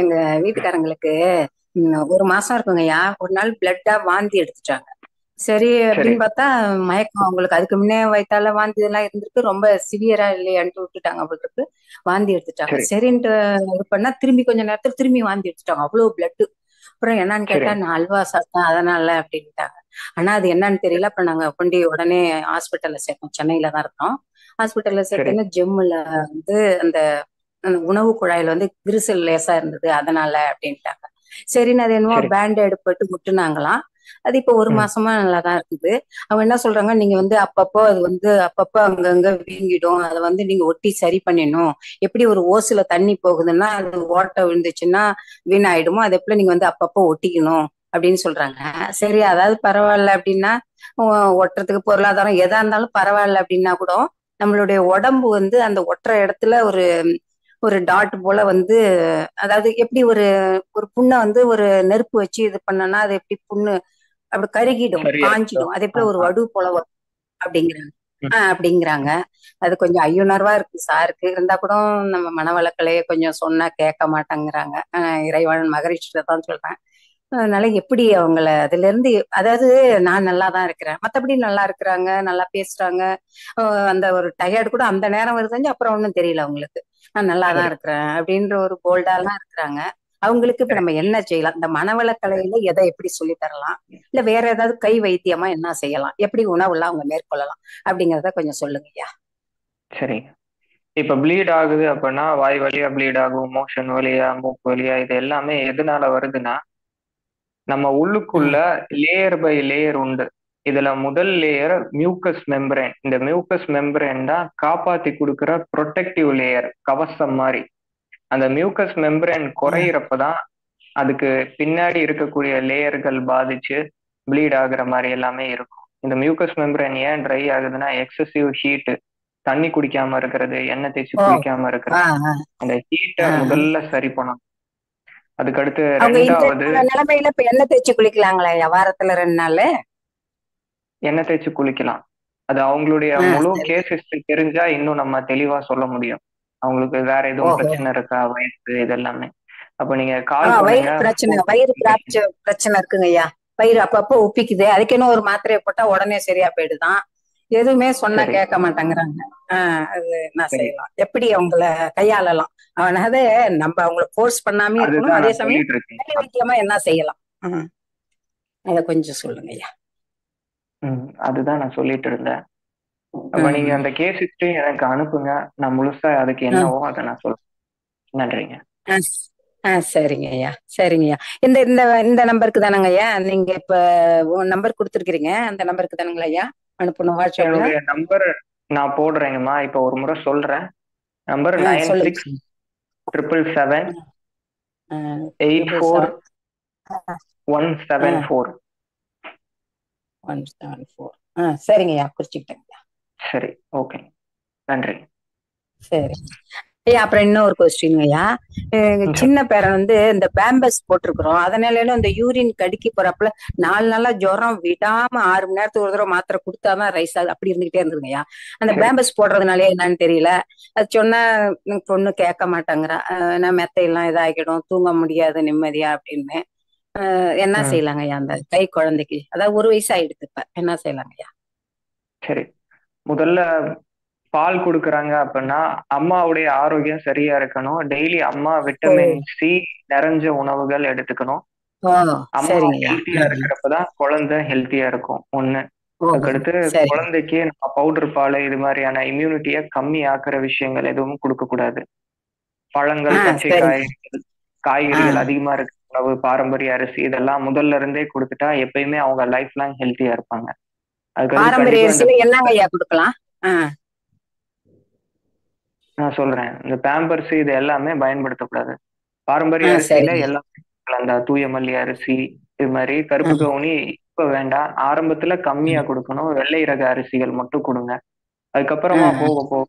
எங்க வீட்டுக்காரங்களுக்கு 1 மாசம் இருக்குங்க ஐயா. ஒரு நாள் பிளட்டா வாந்தி எடுத்துட்டாங்க. சரி அப்படின்னு பார்த்தா மயக்கம் அவங்களுக்கு. அதுக்கு முன்னே வயித்தால வாந்தி இதெல்லாம் இருந்திருக்கு, ரொம்ப சிவியரா இல்லையான்ட்டு விட்டுட்டாங்க. அவங்களுக்கு வாந்தி எடுத்துட்டாங்க. சரின்ட்டு இது பண்ணா திரும்பி கொஞ்ச நேரத்துல திரும்பி வாந்தி எடுத்துட்டாங்க, அவ்வளவு பிளட்டு. அப்புறம் என்னன்னு கேட்டா நான் அல்வா சாப்பிட்டேன் அதனால அப்படின்ட்டாங்க. ஆனா அது என்னன்னு தெரியல. அப்புறம் நாங்க கொண்டு உடனே ஹாஸ்பிட்டல்ல சேர்த்தோம். சென்னையில தான் இருக்கோம். ஹாஸ்பிட்டல்ல சேர்த்தோன்னா ஜெம்முல வந்து அந்த உணவு குழாயில வந்து விரிசல் லேசா இருந்தது அதனால அப்படின்ட்டாங்க. சரின்னு அது என்னமோ பேண்டேடு போட்டு விட்டுனாங்களாம். அது இப்ப 1 மாசமா நல்லாதான் இருக்குது. அவங்க என்ன சொல்றாங்க, நீங்க வந்து அப்பப்போ அது வந்து அப்பப்போ அங்கங்க வீங்கிடும், அதை வந்து நீங்க ஒட்டி சரி பண்ணிடணும். எப்படி ஒரு ஓசுல தண்ணி போகுதுன்னா அது ஓட்டை விழுந்துச்சுன்னா வீணாயிடுமோ, அதே போல நீங்க வந்து அப்பப்போ ஒட்டிக்கணும் அப்படின்னு சொல்றாங்க. சரி அதாவது பரவாயில்ல அப்படின்னா, ஒட்டுறதுக்கு பொருளாதாரம் எதா இருந்தாலும் பரவாயில்ல அப்படின்னா கூட நம்மளுடைய உடம்பு வந்து அந்த ஒட்டுற இடத்துல ஒரு டாட் போல வந்து, அதாவது எப்படி ஒரு புண்ணை வந்து ஒரு நெருப்பு வச்சு இது பண்ணனா அது எப்படி புண்ணு அப்படி கருகிடும், காஞ்சிடும், அதே போல ஒரு வடு போல வரும் அப்படிங்கிறாங்க. அப்படிங்கிறாங்க. அது கொஞ்சம் ஐயுணர்வா இருக்கு சாருக்கு. இருந்தா கூட நம்ம மனவளக்கலையே கொஞ்சம் சொன்னா கேட்க மாட்டேங்கிறாங்க. இறைவன் மகரிஷில தான் சொல்றேன். அதனால எப்படி அவங்கள அதுல இருந்து, அதாவது நான் நல்லாதான் இருக்கிறேன், மத்தபடி நல்லா இருக்கிறாங்க, நல்லா பேசுறாங்க. அந்த ஒரு டயர்டு கூட அந்த நேரம் வருதுஞ்சு அப்புறம் ஒன்றும் தெரியல அவங்களுக்கு. நான் நல்லாதான் இருக்கிறேன் அப்படின்ற ஒரு போல்டாலாம் இருக்கிறாங்க. அவங்களுக்கு இப்ப நம்ம என்ன செய்யலாம்? இந்த மனவளக்கலையில எதை எப்படி சொல்லி தரலாம், இல்ல வேற ஏதாவது கை வைத்தியமா என்ன செய்யலாம், எப்படி உணவுலாம் அவங்க மேற்கொள்ளலாம் அப்படிங்கிறத கொஞ்சம் சொல்லுங்க ஐயா. சரி, இப்ப ப்ளீட் ஆகுது அப்படின்னா வாய் வழியா ப்ளீட் ஆகும், மோஷன் வழியா, மூக்கு வழியா, இது எல்லாமே எதனால வருதுன்னா நம்ம உள்ளுக்குள்ள லேயர் பை லேயர் உண்டு. இதுல முதல் லேயர் மியூக்கஸ் மெம்பரேன். இந்த மியூக்கஸ் மெம்பரேன் தான் காப்பாத்தி கொடுக்குற ப்ரொடெக்டிவ் லேயர், கவசம் மாதிரி. அந்த மியூக்கஸ் மெம்பரேன் குறையிறப்பதான் அதுக்கு பின்னாடி இருக்கக்கூடிய லேயர்கள் பாதிச்சு ப்ளீட் ஆகுற மாதிரி எல்லாமே இருக்கும். இந்த மியூக்கஸ் மெம்பரேன் ஏன் ட்ரை ஆகுதுன்னா எக்ஸசிவ் ஹீட், தண்ணி குடிக்காம இருக்கிறது, எண்ணெய் தேய்ச்சி குளிக்காம இருக்கிறது, அந்த ஹீட்டை முதல்ல சரி பண்ணணும். அதுக்கடுத்து அவங்க இந்த ரெண்டாவது நிலைமையில இப்ப எண்ணெய் தேய்ச்சி குளிக்கலாங்களா வாரத்துல 2 நாள்? எண்ணெய் தேய்ச்சி குளிக்கலாம். அது அவங்களுடைய முழு கேஸ் ஹிஸ்டரி தெரிஞ்சா இன்னும் நம்ம தெளிவா சொல்ல முடியும். அவங்களுக்கு வேற எதுவும் பிரச்சனை இருக்கா, வயசு இதெல்லாமே. அப்ப நீங்க கால் வயிறு பிரச்சனை, வயிறு பிரச்சனை இருக்குங்க ஐயா. வயிறு அப்பப்போ உப்பிக்குது, அதுக்கு என்ன ஒரு மாத்திரையை போட்டா உடனே சரியா போயிடுதான். எதுவுமே சொன்னா கேட்க மாட்டேங்கிறாங்க. அது என்ன செய்யலாம், எப்படி அவங்கள கையாளலாம்? அவனாவது நம்ம அவங்கள ஃபோர்ஸ் பண்ணாமே இருக்கணும், அதே சமயம் வைத்தியமா என்ன செய்யலாம் அத கொஞ்சம் சொல்லுங்க ஐயா. அதுதான் நான் சொல்லிட்டு இருந்தேன். அப்ப நீங்க அந்த கேஸ் ஹிஸ்டரி எனக்கு அனுப்புங்க, நான் முழுசா அதுக்கு என்னவோ அதை நான் சொல்றேன். நன்றிங்க. சரிங்க ஐயா, சரிங்க ஐயா. இந்த இந்த இந்த நம்பருக்கு தானங்க ஐயா நீங்க இப்ப நம்பர் கொடுத்துருக்கீங்க? அந்த நம்பருக்கு தானுங்களா ஐயா அனுப்பணும் வாட்ஸ்அப்ல? என்னுடைய நம்பர் நான் போடுறேங்கம்மா, இப்ப ஒரு முறை சொல்றேன். நம்பர் 9677784174. சரிங்க ஐயா, குறிச்சுக்கிட்டேங்க. சரி, ஓகே, நன்றி. சரி ஐயா. அப்புறம் இன்னொரு கொஸ்டின் ஐயா. சின்ன பேரன் வந்து இந்த பேம்பஸ் போட்டிருக்கிறோம், அதனால இந்த யூரின் கடிக்கி போறப்பல 4 நாளா ஜுரம் விடாம 6 மணி நேரத்துக்கு ஒரு தடவை மாத்திரை கொடுத்தாதான் ரைஸ் ஆகுது, அப்படி இருந்துகிட்டே இருந்துருங்க ஐயா. அந்த பேம்பஸ் போடுறதுனாலே என்னன்னு தெரியல. அது சொன்னா பொண்ணு கேட்க மாட்டாங்கிறா, நான் மெத்தையெல்லாம் இதாகிடும், தூங்க முடியாது நிம்மதியா அப்படின்னு. என்ன செய்யலாங்க ஐயா அந்த கை குழந்தைக்கு? அதாவது 1 வயசு ஆயிடுது, இப்ப என்ன செய்யலாங்க ஐயா? சரி, முதல்ல பால் கொடுக்குறாங்க அப்படின்னா அம்மாவுடைய ஆரோக்கியம் சரியா இருக்கணும். டெய்லி அம்மா விட்டமின் சி நிறைஞ்ச உணவுகள் எடுத்துக்கணும். அம்மா ஹெல்த்தியா இருக்கிறப்பதான் குழந்தை ஹெல்த்தியா இருக்கும். ஒண்ணு. அதுக்கடுத்து குழந்தைக்கு நம்ம பவுடர் பால் இது மாதிரியான இம்யூனிட்டியை கம்மி ஆக்குற விஷயங்கள் எதுவும் கொடுக்க கூடாது. பழங்கள், பச்சை காய்கறிகள் அதிகமா இருக்கிற உணவு, பாரம்பரிய அரிசி இதெல்லாம் முதல்ல இருந்தே கொடுத்துட்டா எப்பயுமே அவங்க லைஃப் லாங் ஹெல்த்தியா இருப்பாங்க. நான் சொல்றேன், இந்த பேம்பர்ஸ் இது எல்லாமே பயன்படுத்தக்கூடாது. பாரம்பரிய அரிசியில எல்லாமே அந்த தூய மல்லி அரிசி இது மாதிரி, கருப்பு கவுனி இப்ப வேண்டாம், ஆரம்பத்துல கம்மியா கொடுக்கணும். வெள்ளை ரக அரிசிகள் மட்டும் கொடுங்க. அதுக்கப்புறமா போக போக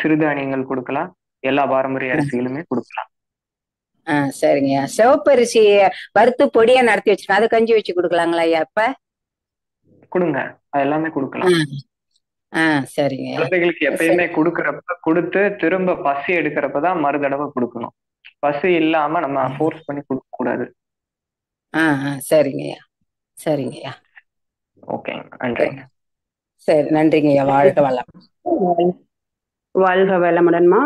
சிறுதானியங்கள் கொடுக்கலாம், எல்லா பாரம்பரிய அரிசிகளுமே கொடுக்கலாம். சரிங்க. சிவப்பு அரிசி வறுத்து பொடியா நடத்தி வச்சிருக்கேன், அதை கஞ்சி வச்சு கொடுக்கலாங்களா ஐயா? இப்ப கொடுங்க, அது எல்லாமே கொடுக்கலாம். சரிங்க. குழந்தைகளுக்கு எப்பயுமே கொடுக்கறப்ப கொடுத்து திரும்ப பசி எடுக்கிறப்பதான் மறுதடவை கொடுக்கணும். பசி இல்லாம நம்ம ஃபோர்ஸ் பண்ணி கொடுக்க கூடாது. சரிங்கய்யா, சரிங்கய்யா. ஓகே, நன்றிங்க. சரி, நன்றிங்கய்யா. வாழ்க வளம். வாழ்க வளமுடன்மா.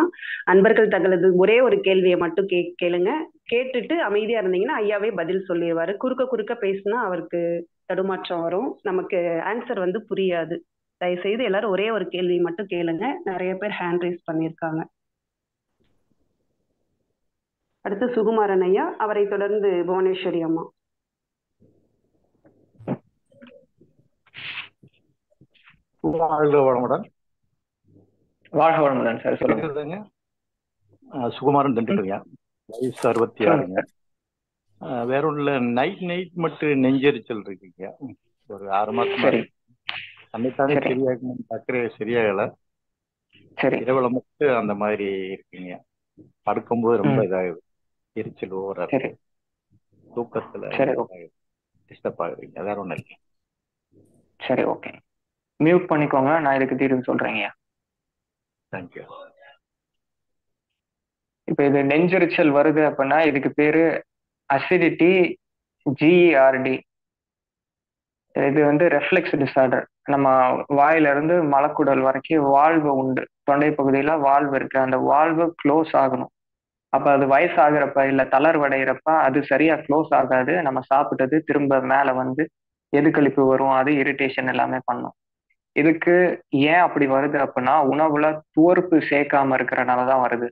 அன்பர்கள் தங்களது ஒரே ஒரு கேள்வியை மட்டும் கேளுங்க. கேட்டுட்டு அமைதியா இருந்தீங்கன்னா ஐயாவே பதில் சொல்லிடுவாரு. குறுக்க பேசினா அவருக்கு தடுமாற்றம் வரும், நமக்கு ஆன்சர் வந்து புரியாது. தயவுசெய்து எல்லாரும் ஒரே ஒரு கேள்வி மட்டும் கேளுங்க. நிறைய பேர் ஹேண்ட் ரைஸ் பண்ணியிருக்காங்க. அடுத்து சுகுமாரன் ஐயா, அவரை தொடர்ந்து புவனேஸ்வரி அம்மா. வாழ்க வளமுடன். வாழ்க வளமுடன் சார், சொல்லுங்க. சுகுமாரன் திண்டுக்கல்யா, வயசு 66ங்க. வேற ஒண்ணுல நைட் மட்டும் நெஞ்செரிச்சல் இருக்குங்க. ஒரு 6 மாசமா தன்னைத்தானே சரியாகணும், சர்க்கரை சரியாகல. இரவுல மட்டும் அந்த மாதிரி இருக்குங்க. படுக்கும்போது ரொம்ப இதாகுது, எரிச்சல் ஓவரா இருக்கு. தூக்கத்துல டிஸ்டர்ப் ஆகுறீங்க, வேற ஒண்ணு இல்லை. சரி, ஓகே, மியூட் பண்ணிக்கோங்க, நான் இதுக்கு தீர்வு சொல்றேங்க. தேங்க்யூ. இப்ப இது நெஞ்செரிச்சல் வருது அப்படின்னா இதுக்கு பேரு அசிடிட்டி, ஜிஇஆர்டி. இது வந்து ரெஃப்ளெக்ஸ் டிசார்டர். நம்ம வாயில இருந்து மலக்குடல் வரைக்கும் வால்வு உண்டு, தொண்டை பகுதியில வால்வு இருக்கு, அந்த வால்வு க்ளோஸ் ஆகணும். அப்ப அது வயசாகிறப்ப இல்ல தளர்வடைகிறப்ப அது சரியா க்ளோஸ் ஆகாது. நம்ம சாப்பிட்டது திரும்ப மேல வந்து எதுக்களிப்பு வரும், அது இரிட்டேஷன் எல்லாமே பண்ணும். இதுக்கு ஏன் அப்படி வருது அப்படின்னா உணவுல துவர்ப்பு சேர்க்காம இருக்கிறனாலதான் வருது.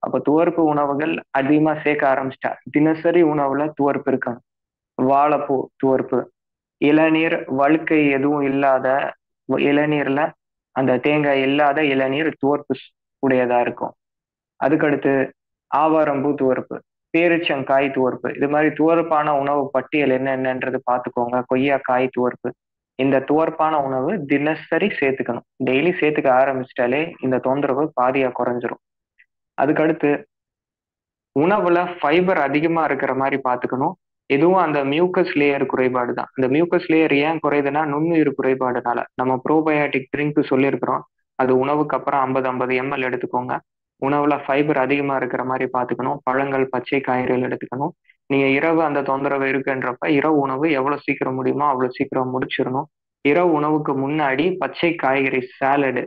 அப்ப துவர்ப்பு உணவுகள் அதிகமா சேர்க்க ஆரம்பிச்சிட்டா தினசரி உணவுல துவர்ப்பு இருக்கணும். வாழைப்பூ துவர்ப்பு, இளநீர் வழுக்கை எதுவும் இல்லாத இளநீர்ல அந்த தேங்காய் இல்லாத இளநீர் துவர்ப்பு உடையதா இருக்கும். அதுக்கடுத்து ஆவாரம்பூ துவர்ப்பு, பேரிச்சங்காய் துவர்ப்பு, இது மாதிரி துவர்ப்பான உணவு பட்டியல் என்னென்னன்றது பார்த்துக்கோங்க. கொய்யாக்காய் துவர்ப்பு, இந்த துவர்ப்பான உணவு தினசரி சேர்த்துக்கணும். டெய்லி சேர்த்துக்க ஆரம்பிச்சிட்டாலே இந்த தொந்தரவு பாதியா குறைஞ்சிரும். அதுக்கடுத்து உணவுல ஃபைபர் அதிகமா இருக்கிற மாதிரி பார்த்துக்கணும். இதுவும் அந்த மியூக்கஸ் லேயர் குறைபாடு தான். இந்த மியூக்கஸ் லேயர் ஏன் குறையுதுன்னா நுண்ணுயிர் குறைபாடுனால. நம்ம ப்ரோபயாட்டிக் ட்ரிங்க் சொல்லியிருக்கிறோம், அது உணவுக்கு அப்புறம் 50 ml எடுத்துக்கோங்க. உணவுல ஃபைபர் அதிகமா இருக்கிற மாதிரி பார்த்துக்கணும். பழங்கள், பச்சை காய்கறிகள் எடுத்துக்கணும். நீங்க இரவு அந்த தொந்தரவு இருக்குன்றப்ப இரவு உணவு எவ்வளவு சீக்கிரம் முடியுமோ அவ்வளவு சீக்கிரம் முடிச்சிடணும். இரவு உணவுக்கு முன்னாடி பச்சை காய்கறி சாலடு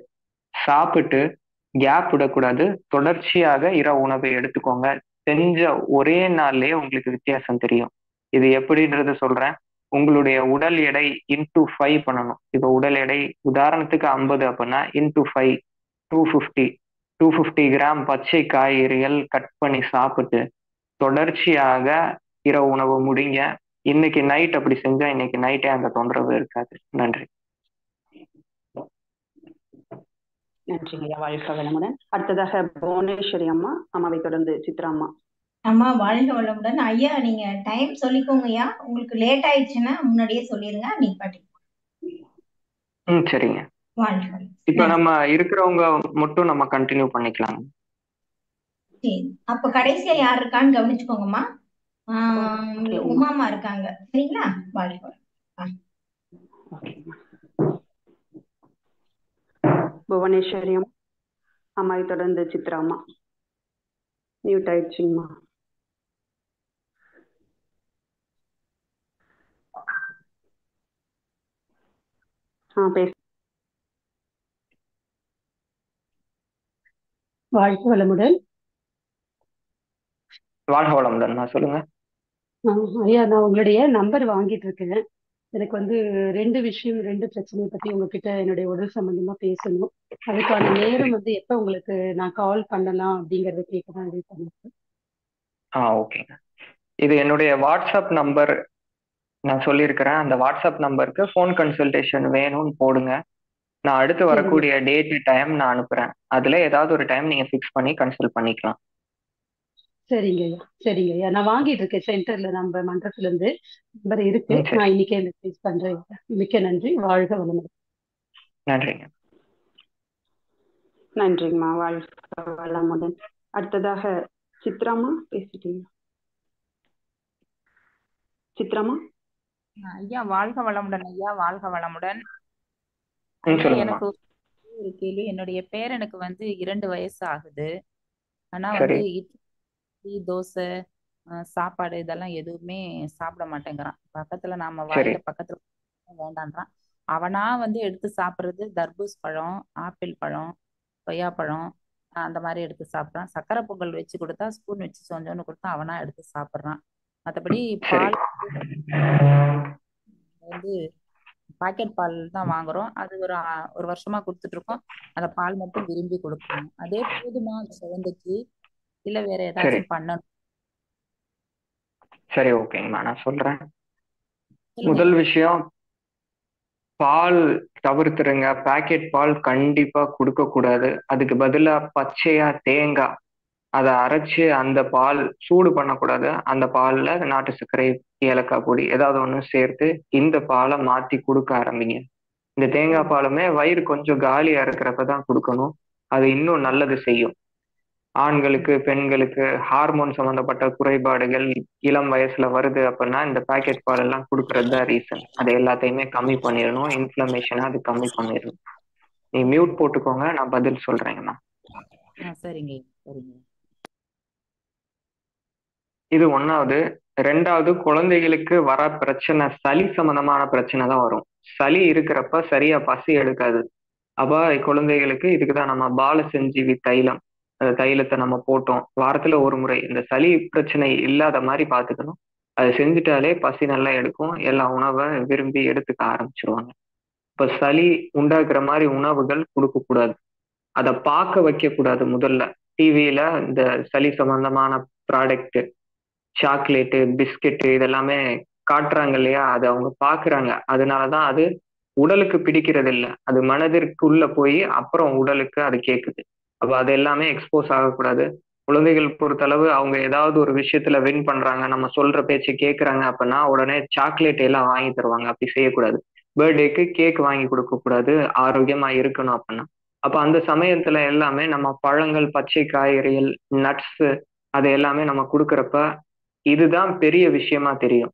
சாப்பிட்டு கேப் விடக்கூடாது. தொடர்ச்சியாக இரவு உணவை எடுத்துக்கோங்க. செஞ்ச ஒரே நாள்லயே உங்களுக்கு வித்தியாசம் தெரியும். இது எப்படின்றது சொல்றேன். உங்களுடைய உடல் எடை இன்டூ 5 பண்ணணும். இப்ப உடல் எடை உதாரணத்துக்கு 50 அப்படின்னா இன்டூ 5 250 கிராம் பச்சை காய்கறிகள் கட் பண்ணி சாப்பிட்டு தொடர்ச்சியாக இரவு உணவு முடிங்க. இன்னைக்கு நைட் அப்படி செஞ்சா இன்னைக்கு நைட்டே அந்த தொந்தரவு இருக்காது. நன்றி. நன்றிங்க ஐயா, வாழ்க வளமுடன். அடுத்ததாக புவனேஸ்வரி அம்மா, அம்மாவை தொடர்ந்து சித்ரா அம்மா. அம்மா வாழ்க வளமுடன். ஐயா நீங்க டைம் சொல்லிக்கோங்க ஐயா, உங்களுக்கு லேட் ஆயிடுச்சுன்னா முன்னாடியே சொல்லிருங்க, நீ பாட்டி. சரிங்க. வாழ்க. இப்ப நம்ம இருக்கிறவங்க மட்டும் நம்ம கண்டினியூ பண்ணிக்கலாம். சரி, அப்ப கடைசியா யார் இருக்கான்னு கவனிச்சுக்கோங்கம்மா. உமாமா இருக்காங்க, சரிங்களா? வாழ்க. புவனேஸ்வரி அம்மாவை தொடர்ந்து சித்ரா அம்மா. மியூட் ஆயிடுச்சுங்கம்மா. பேச. வாழ்க வளமுடன். வாழ்க வளமுடன், சொல்லுங்க. ஐயா, நான் உங்களுடைய நம்பர் வாங்கிட்டு இருக்கேன். எனக்கு வந்து 2 பிரச்சனையை பத்தி உங்ககிட்ட என்னுடைய உடல் சம்பந்தமா பேசணும். அதுக்கான நேரம் வந்து எப்ப உங்களுக்கு நான் கால் பண்ணலாம் அப்படிங்கறத கேட்கதான் இது பண்ணிருக்கேன். ஓகேங்க. இது என்னுடைய வாட்ஸ்அப் நம்பர் நான் சொல்லியிருக்கிறேன். அந்த வாட்ஸ்அப் நம்பருக்கு ஃபோன் கன்சல்டேஷன் வேணும்னு போடுங்க. நான் அடுத்து வரக்கூடிய டேட் டைம் நான் அனுப்புறேன். அதுல ஏதாவது ஒரு டைம் நீங்க ஃபிக்ஸ் பண்ணி கன்சல்ட் பண்ணிக்கலாம். சரிங்க ஐயா, சரிங்க ஐயா. நான் வாங்கிட்டு இருக்கேன் சென்டர்ல, நம்ம மன்றத்துல இருந்து நம்பர் இருக்கு. நான் இன்னைக்கே மெசேஜ் பண்றேன். மிக்க நன்றி. வாழ்க வளமுடன். நன்றிங்க. நன்றிங்கம்மா, வாழ்க வளமுடன். அடுத்ததாக சித்ராமா பேசிட்டீங்க. சித்ராமா. ஐயா வாழ்க வளமுடன். ஐயா வாழ்க வளமுடன். எனக்கு ஒரு கேள்வி. என்னுடைய பேரனுக்கு வந்து 2 வயசு ஆகுது. ஆனா வந்து இட்லி, தோசை, சாப்பாடு இதெல்லாம் எதுவுமே சாப்பிட மாட்டேங்கிறான். பக்கத்துல நாம வாயில பக்கத்துல வேண்டான்றான். அவனா வந்து எடுத்து சாப்பிடுறது தர்பூஸ் பழம், ஆப்பிள் பழம், கொய்யாப்பழம் அந்த மாதிரி எடுத்து சாப்பிட்றான். சக்கரை பொங்கல் வச்சு கொடுத்தா ஸ்பூன் வச்சு கொஞ்சோன்னு கொடுத்தா அவனா எடுத்து சாப்பிட்றான். மற்றபடி பால் வந்து பாக்கெட் பால் தான் வாங்குறோம். அது ஒரு வருஷமா கொடுத்துட்டு இருக்கோம். அந்த பால் மட்டும் விரும்பி கொடுக்கணும். அதே போதுமா குழந்தைக்கு, இல்ல வேற ஏதாச்சும் பண்ணணும்? சரி, ஓகேங்கம்மா, நான் சொல்றேன். முதல் விஷயம், பால் தவிர்த்துருங்க. பாக்கெட் பால் கண்டிப்பா கொடுக்க கூடாது. அதுக்கு பதிலா பச்சையா தேங்காய் அதை அரைச்சு அந்த பால் சூடு பண்ணக்கூடாது. அந்த பால்ல நாட்டு சர்க்கரை, ஏலக்காய் பொடி ஏதாவது ஒண்ணு சேர்த்து இந்த பாலை மாத்தி கொடுக்க ஆரம்பிங்க. இந்த தேங்காய் பாலுமே வயிறு கொஞ்சம் காலியா இருக்கிறப்பதான் கொடுக்கணும். அது இன்னும் நல்லது செய்யும். ஆண்களுக்கு, பெண்களுக்கு ஹார்மோன் சம்பந்தப்பட்ட குறைபாடுகள் இளம் வயசுல வருது அப்படின்னா இந்த பாக்கெட் பால் எல்லாம் கொடுக்கறது தான் ரீசன். அதை எல்லாத்தையுமே கம்மி பண்ணிடணும். இன்ஃப்ளமேஷனை அது கம்மி பண்ணிடணும். நீ மியூட் போட்டுக்கோங்க, நான் பதில் சொல்றேங்கம்மா. சரிங்க சரிங்க. இது 1வது. 2வது, குழந்தைகளுக்கு வர பிரச்சனை சளி சம்பந்தமான பிரச்சனை தான் வரும். சளி இருக்கிறப்ப சரியா பசி எடுக்காது. அப்ப குழந்தைகளுக்கு இதுக்குதான் நம்ம பாலசஞ்சீவி தைலம், அந்த தைலத்தை நம்ம போட்டோம் வாரத்துல ஒரு முறை. இந்த சளி பிரச்சனை இல்லாத மாதிரி பாத்துக்கணும். அதை செஞ்சுட்டாலே பசி நல்லா எடுக்கும். எல்லா உணவை விரும்பி எடுத்துக்க ஆரம்பிச்சிருவாங்க. இப்ப சளி உண்டாக்குற மாதிரி உணவுகள் கொடுக்க கூடாது. அதை பார்க்க வைக்க கூடாது. முதல்ல டிவியில இந்த சளி சம்பந்தமான ப்ராடக்ட், சாக்லேட்டு, பிஸ்கெட்டு இதெல்லாமே காட்டுறாங்க இல்லையா, அது அவங்க பாக்குறாங்க. அதனாலதான் அது உடலுக்கு பிடிக்கிறது இல்லை. அது மனதிற்குள்ள போய் அப்புறம் உடலுக்கு அது கேட்குது. அப்ப அது எல்லாமே எக்ஸ்போஸ் ஆகக்கூடாது. குழந்தைகள் பொறுத்தளவு அவங்க ஏதாவது ஒரு விஷயத்துல வின் பண்றாங்க, நம்ம சொல்ற பேச்சை கேட்கறாங்க அப்படின்னா உடனே சாக்லேட் எல்லாம் வாங்கி தருவாங்க. அப்படி செய்யக்கூடாது. பர்த்டேக்கு கேக் வாங்கி கொடுக்க கூடாது, ஆரோக்கியமா இருக்கணும் அப்படின்னா. அப்ப அந்த சமயத்துல எல்லாமே நம்ம பழங்கள், பச்சை காய்கறிகள், நட்ஸ் அது எல்லாமே நம்ம கொடுக்கறப்ப இதுதான் பெரிய விஷயமா தெரியும்.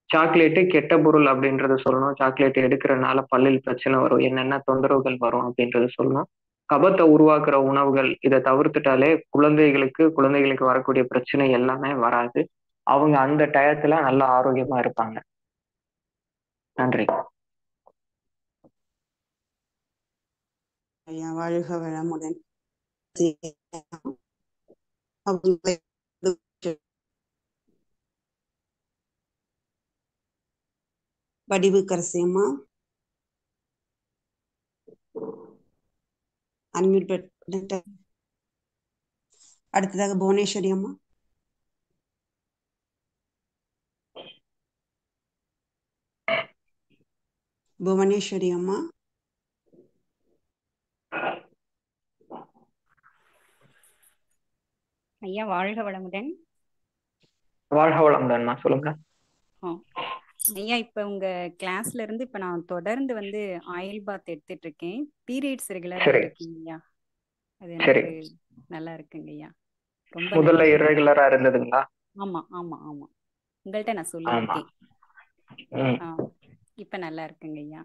சாக்லேட்டு கெட்ட பொருள் அப்படின்றத சொல்லணும். சாக்லேட் எடுக்கிறனால பல்லில் பிரச்சனை வரும், என்னென்ன தொந்தரவுகள் வரும் அப்படின்றத சொல்லணும். கபத்தை உருவாக்குற உணவுகள் இதை தவிர்த்துட்டாலே குழந்தைகளுக்கு வரக்கூடிய பிரச்சனை எல்லாமே வராது. அவங்க அந்த டயத்துல நல்லா ஆரோக்கியமா இருப்பாங்க. நன்றி. ஐயா வாழ்க வளமுடன். வடிவுக்கரசியம்மா அன்மியூட். அடுத்ததாக புவனேஸ்வரி அம்மா. புவனேஸ்வரி அம்மா. ஐயா வாழ்க வளமுடன். வாழ்க வளமுடன் சொல்லுங்க. ஐயா இப்ப உங்க கிளாஸ்ல இருந்து இப்ப நான் தொடர்ந்து வந்து ஆயில் பாத் எடுத்துட்டு இருக்கேன். பீரியட்ஸ் ரெகுலரா இருக்குங்க ஐயா. அது எனக்கு நல்லா இருக்குங்க ஐயா. ரொம்ப முதல்ல இரெகுலரா இருந்ததுங்களா? ஆமா ஆமா ஆமா, உங்கள்கிட்ட நான் சொல்லியிருக்கேன். இப்ப நல்லா இருக்குங்க ஐயா.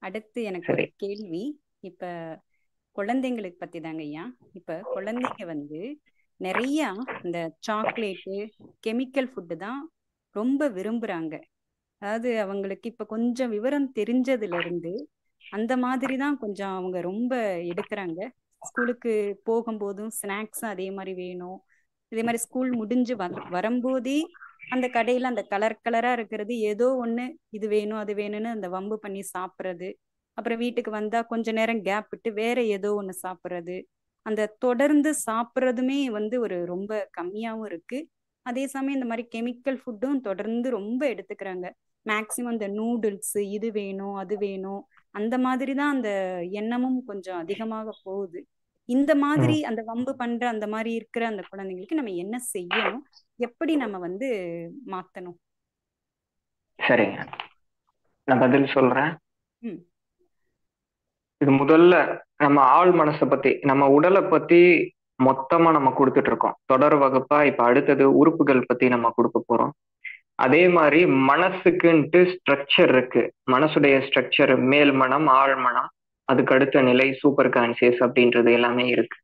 அடுத்து எனக்கு ஒரு கேள்வி. இப்ப குழந்தைங்களுக்கு பத்தி தாங்க ஐயா. இப்ப குழந்தைங்க வந்து நிறைய இந்த சாக்லேட்டு, கெமிக்கல் ஃபுட்டு தான் ரொம்ப விரும்புறாங்க. அதாவது அவங்களுக்கு இப்ப கொஞ்சம் விவரம் தெரிஞ்சதுல இருந்து அந்த மாதிரி தான் கொஞ்சம் அவங்க ரொம்ப எடுக்கிறாங்க. ஸ்கூலுக்கு போகும்போதும் ஸ்நாக்ஸும் அதே மாதிரி வேணும். இதே மாதிரி ஸ்கூல் முடிஞ்சு வரும்போதே அந்த கடையில அந்த கலர் கலரா இருக்கிறது ஏதோ ஒண்ணு, இது வேணும் அது வேணும்னு அந்த வம்பு பண்ணி சாப்பிட்றது. அப்புறம் வீட்டுக்கு வந்தா கொஞ்ச நேரம் கேப் விட்டு வேற ஏதோ ஒண்ணு சாப்பிட்றது. அந்த தொடர்ந்து சாப்பிட்றதுமே வந்து ஒரு ரொம்ப கம்மியாவும் இருக்கு. அதே சமயம் இந்த மாதிரி கெமிக்கல் ஃபுட்டும் தொடர்ந்து ரொம்ப எடுத்துக்கிறாங்க. மேக்சிமம் இந்த நூடுல்ஸ் இது வேணும் அது வேணும் அந்த மாதிரி தான் அந்த எண்ணமும் கொஞ்சம் அதிகமாக போகுது. இந்த மாதிரி அந்த வம்பு பண்ற அந்த மாதிரி இருக்கிற அந்த குழந்தைங்களுக்கு நம்ம என்ன செய்யணும், எப்படி நம்ம வந்து மாத்தணும்? சரிங்க, நான் பதில் சொல்றேன். இது முதல்ல நம்ம ஆள் மனசை பத்தி, நம்ம உடலை பத்தி மொத்தமா நம்ம கொடுத்துட்டு இருக்கோம். தொடர் வகுப்பா இப்ப அடுத்தது உறுப்புகள் பத்தி நம்ம கொடுக்க போறோம். அதே மாதிரி மனசுக்குன்ட்டு ஸ்ட்ரக்சர் இருக்கு. மனசுடைய ஸ்ட்ரக்சர் மேல் மனம், ஆழ் மனம், அதுக்கு அடுத்த நிலை சூப்பர் கான்சியஸ் அப்படின்றது எல்லாமே இருக்கு.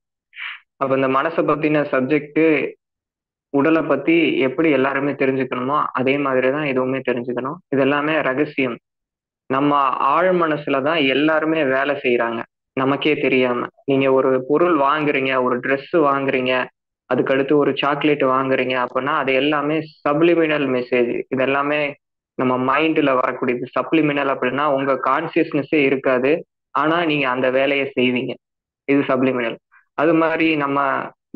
அப்ப இந்த மனசை பத்தின சப்ஜெக்ட் உடலை பத்தி எப்படி எல்லாருமே தெரிஞ்சுக்கணுமோ அதே மாதிரிதான் இதுவுமே தெரிஞ்சுக்கணும். இது எல்லாமே ரகசியம். நம்ம ஆழ் மனசுலதான் எல்லாருமே வேலை செய்யறாங்க நமக்கே தெரியாம. நீங்க ஒரு பொருள் வாங்குறீங்க, ஒரு ட்ரெஸ் வாங்குறீங்க, அதுக்கடுத்து ஒரு சாக்லேட் வாங்குறீங்க அப்படின்னா அது எல்லாமே சப்ளிமினல் மெசேஜ். இது எல்லாமே நம்ம மைண்ட்ல வரக்கூடியது. சப்ளிமினல் அப்படின்னா உங்க கான்சியஸ்னஸே இருக்காது, ஆனா நீங்க அந்த வேலையை செய்வீங்க. இது சப்ளிமினல். அது மாதிரி நம்ம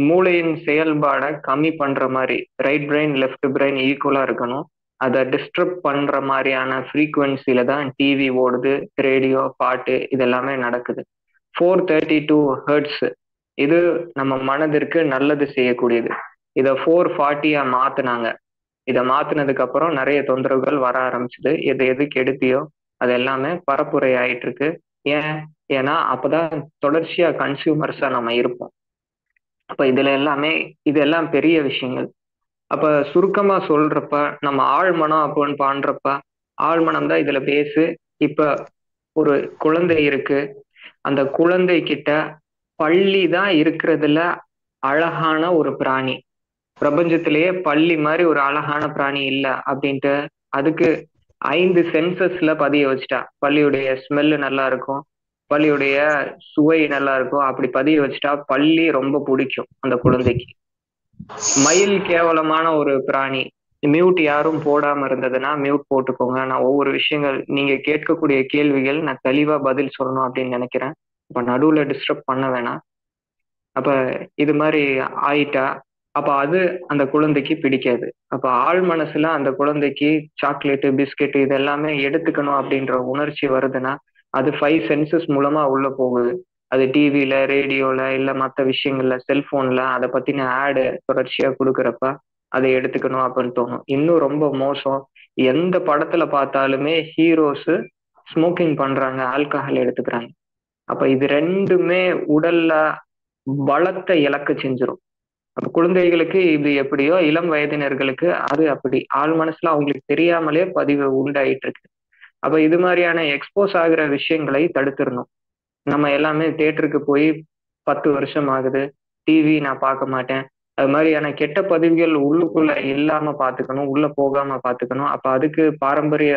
மூளையின் செயல்பாடை கம்மி பண்ற மாதிரி ரைட் பிரெயின் லெஃப்ட் பிரெயின் ஈக்குவலா இருக்கணும். அதை டிஸ்டர்ப் பண்ற மாதிரியான ஃப்ரீக்குவன்சில தான் டிவி ஓடுது, ரேடியோ, பாட்டு இதெல்லாமே நடக்குது. 432 ஹெர்ட்ஸ் இது நம்ம மனதிற்கு நல்லது செய்யக்கூடியது. இதை 440 மாத்தினாங்க. இதை மாத்தினதுக்கு அப்புறம் நிறைய தொந்தரவுகள் வர ஆரம்பிச்சுது. எது கெடுத்தியோ அது எல்லாமே பரப்புரை ஆயிட்டு இருக்கு. ஏன்னா அப்பதான் தொடர்ச்சியா கன்சியூமர்ஸா நம்ம இருப்போம். அப்ப இதெல்லாம் பெரிய விஷயங்கள். அப்ப சுருக்கமா சொல்றப்ப நம்ம ஆழ்மனம் அப்படின்னு பண்றப்ப ஆழ்மனம் தான் இதுல பேசு. இப்ப ஒரு குழந்தை இருக்கு, அந்த குழந்தை கிட்ட பள்ளி தான் இருக்கிறதுல அழகான ஒரு பிராணி. பிரபஞ்சத்திலேயே பள்ளி மாதிரி ஒரு அழகான பிராணி இல்லை அப்படின்ட்டு அதுக்கு 5 சென்சஸ்ல பதிய வச்சுட்டா. பள்ளியுடைய ஸ்மெல்லு நல்லா இருக்கும், பள்ளியுடைய சுவை நல்லா இருக்கும், அப்படி பதிய வச்சுட்டா பள்ளி ரொம்ப பிடிக்கும் அந்த குழந்தைக்கு. மயில் கேவலமான ஒரு பிராணி. மியூட் யாரும் போடாம இருந்ததுன்னா மியூட் போட்டுக்கோங்க. நான் ஒவ்வொரு விஷயங்கள் நீங்க கேட்கக்கூடிய கேள்விகள் நான் தெளிவா பதில் சொல்லணும் அப்படின்னு நினைக்கிறேன். இப்ப நடுவுல டிஸ்டர்ப் பண்ண வேணாம். அப்ப இது மாதிரி ஆயிட்டா அப்ப அது அந்த குழந்தைக்கு பிடிக்காது. அப்ப ஆழ் மனசுல அந்த குழந்தைக்கு சாக்லேட்டு, பிஸ்கெட்டு இது எல்லாமே எடுத்துக்கணும் அப்படின்ற உணர்ச்சி வருதுன்னா அது 5 சென்சஸ் மூலமா உள்ள போகுது. அது டிவியில, ரேடியோல, இல்ல மற்ற விஷயங்கள்ல, செல்போன்ல அதை பத்தின ஆடு தொடர்ச்சியா கொடுக்குறப்ப அதை எடுத்துக்கணும் அப்படின்னு தோணும். இன்னும் ரொம்ப மோசம், எந்த படத்துல பார்த்தாலுமே ஹீரோஸ் ஸ்மோக்கிங் பண்றாங்க, ஆல்கஹால் எடுத்துக்கிறாங்க. அப்ப இது ரெண்டுமே உடல்ல பலத்தை இழக்க செஞ்சிடும். அப்ப குழந்தைகளுக்கு இது எப்படியோ இளம் வயதினர்களுக்கு அது அப்படி ஆள் மனசுல அவங்களுக்கு தெரியாமலே பதிவு உண்டாயிட்டு இருக்கு. அப்ப இது மாதிரியான எக்ஸ்போஸ் ஆகிற விஷயங்களை தடுத்துடணும். நம்ம எல்லாமே தியேட்டருக்கு போய் 10 வருஷம் ஆகுது, டிவி நான் பார்க்க மாட்டேன், அது மாதிரியான கெட்ட பதிவுகள் உள்ளுக்குள்ள இல்லாம பாத்துக்கணும், உள்ள போகாம பாத்துக்கணும். அப்ப அதுக்கு பாரம்பரிய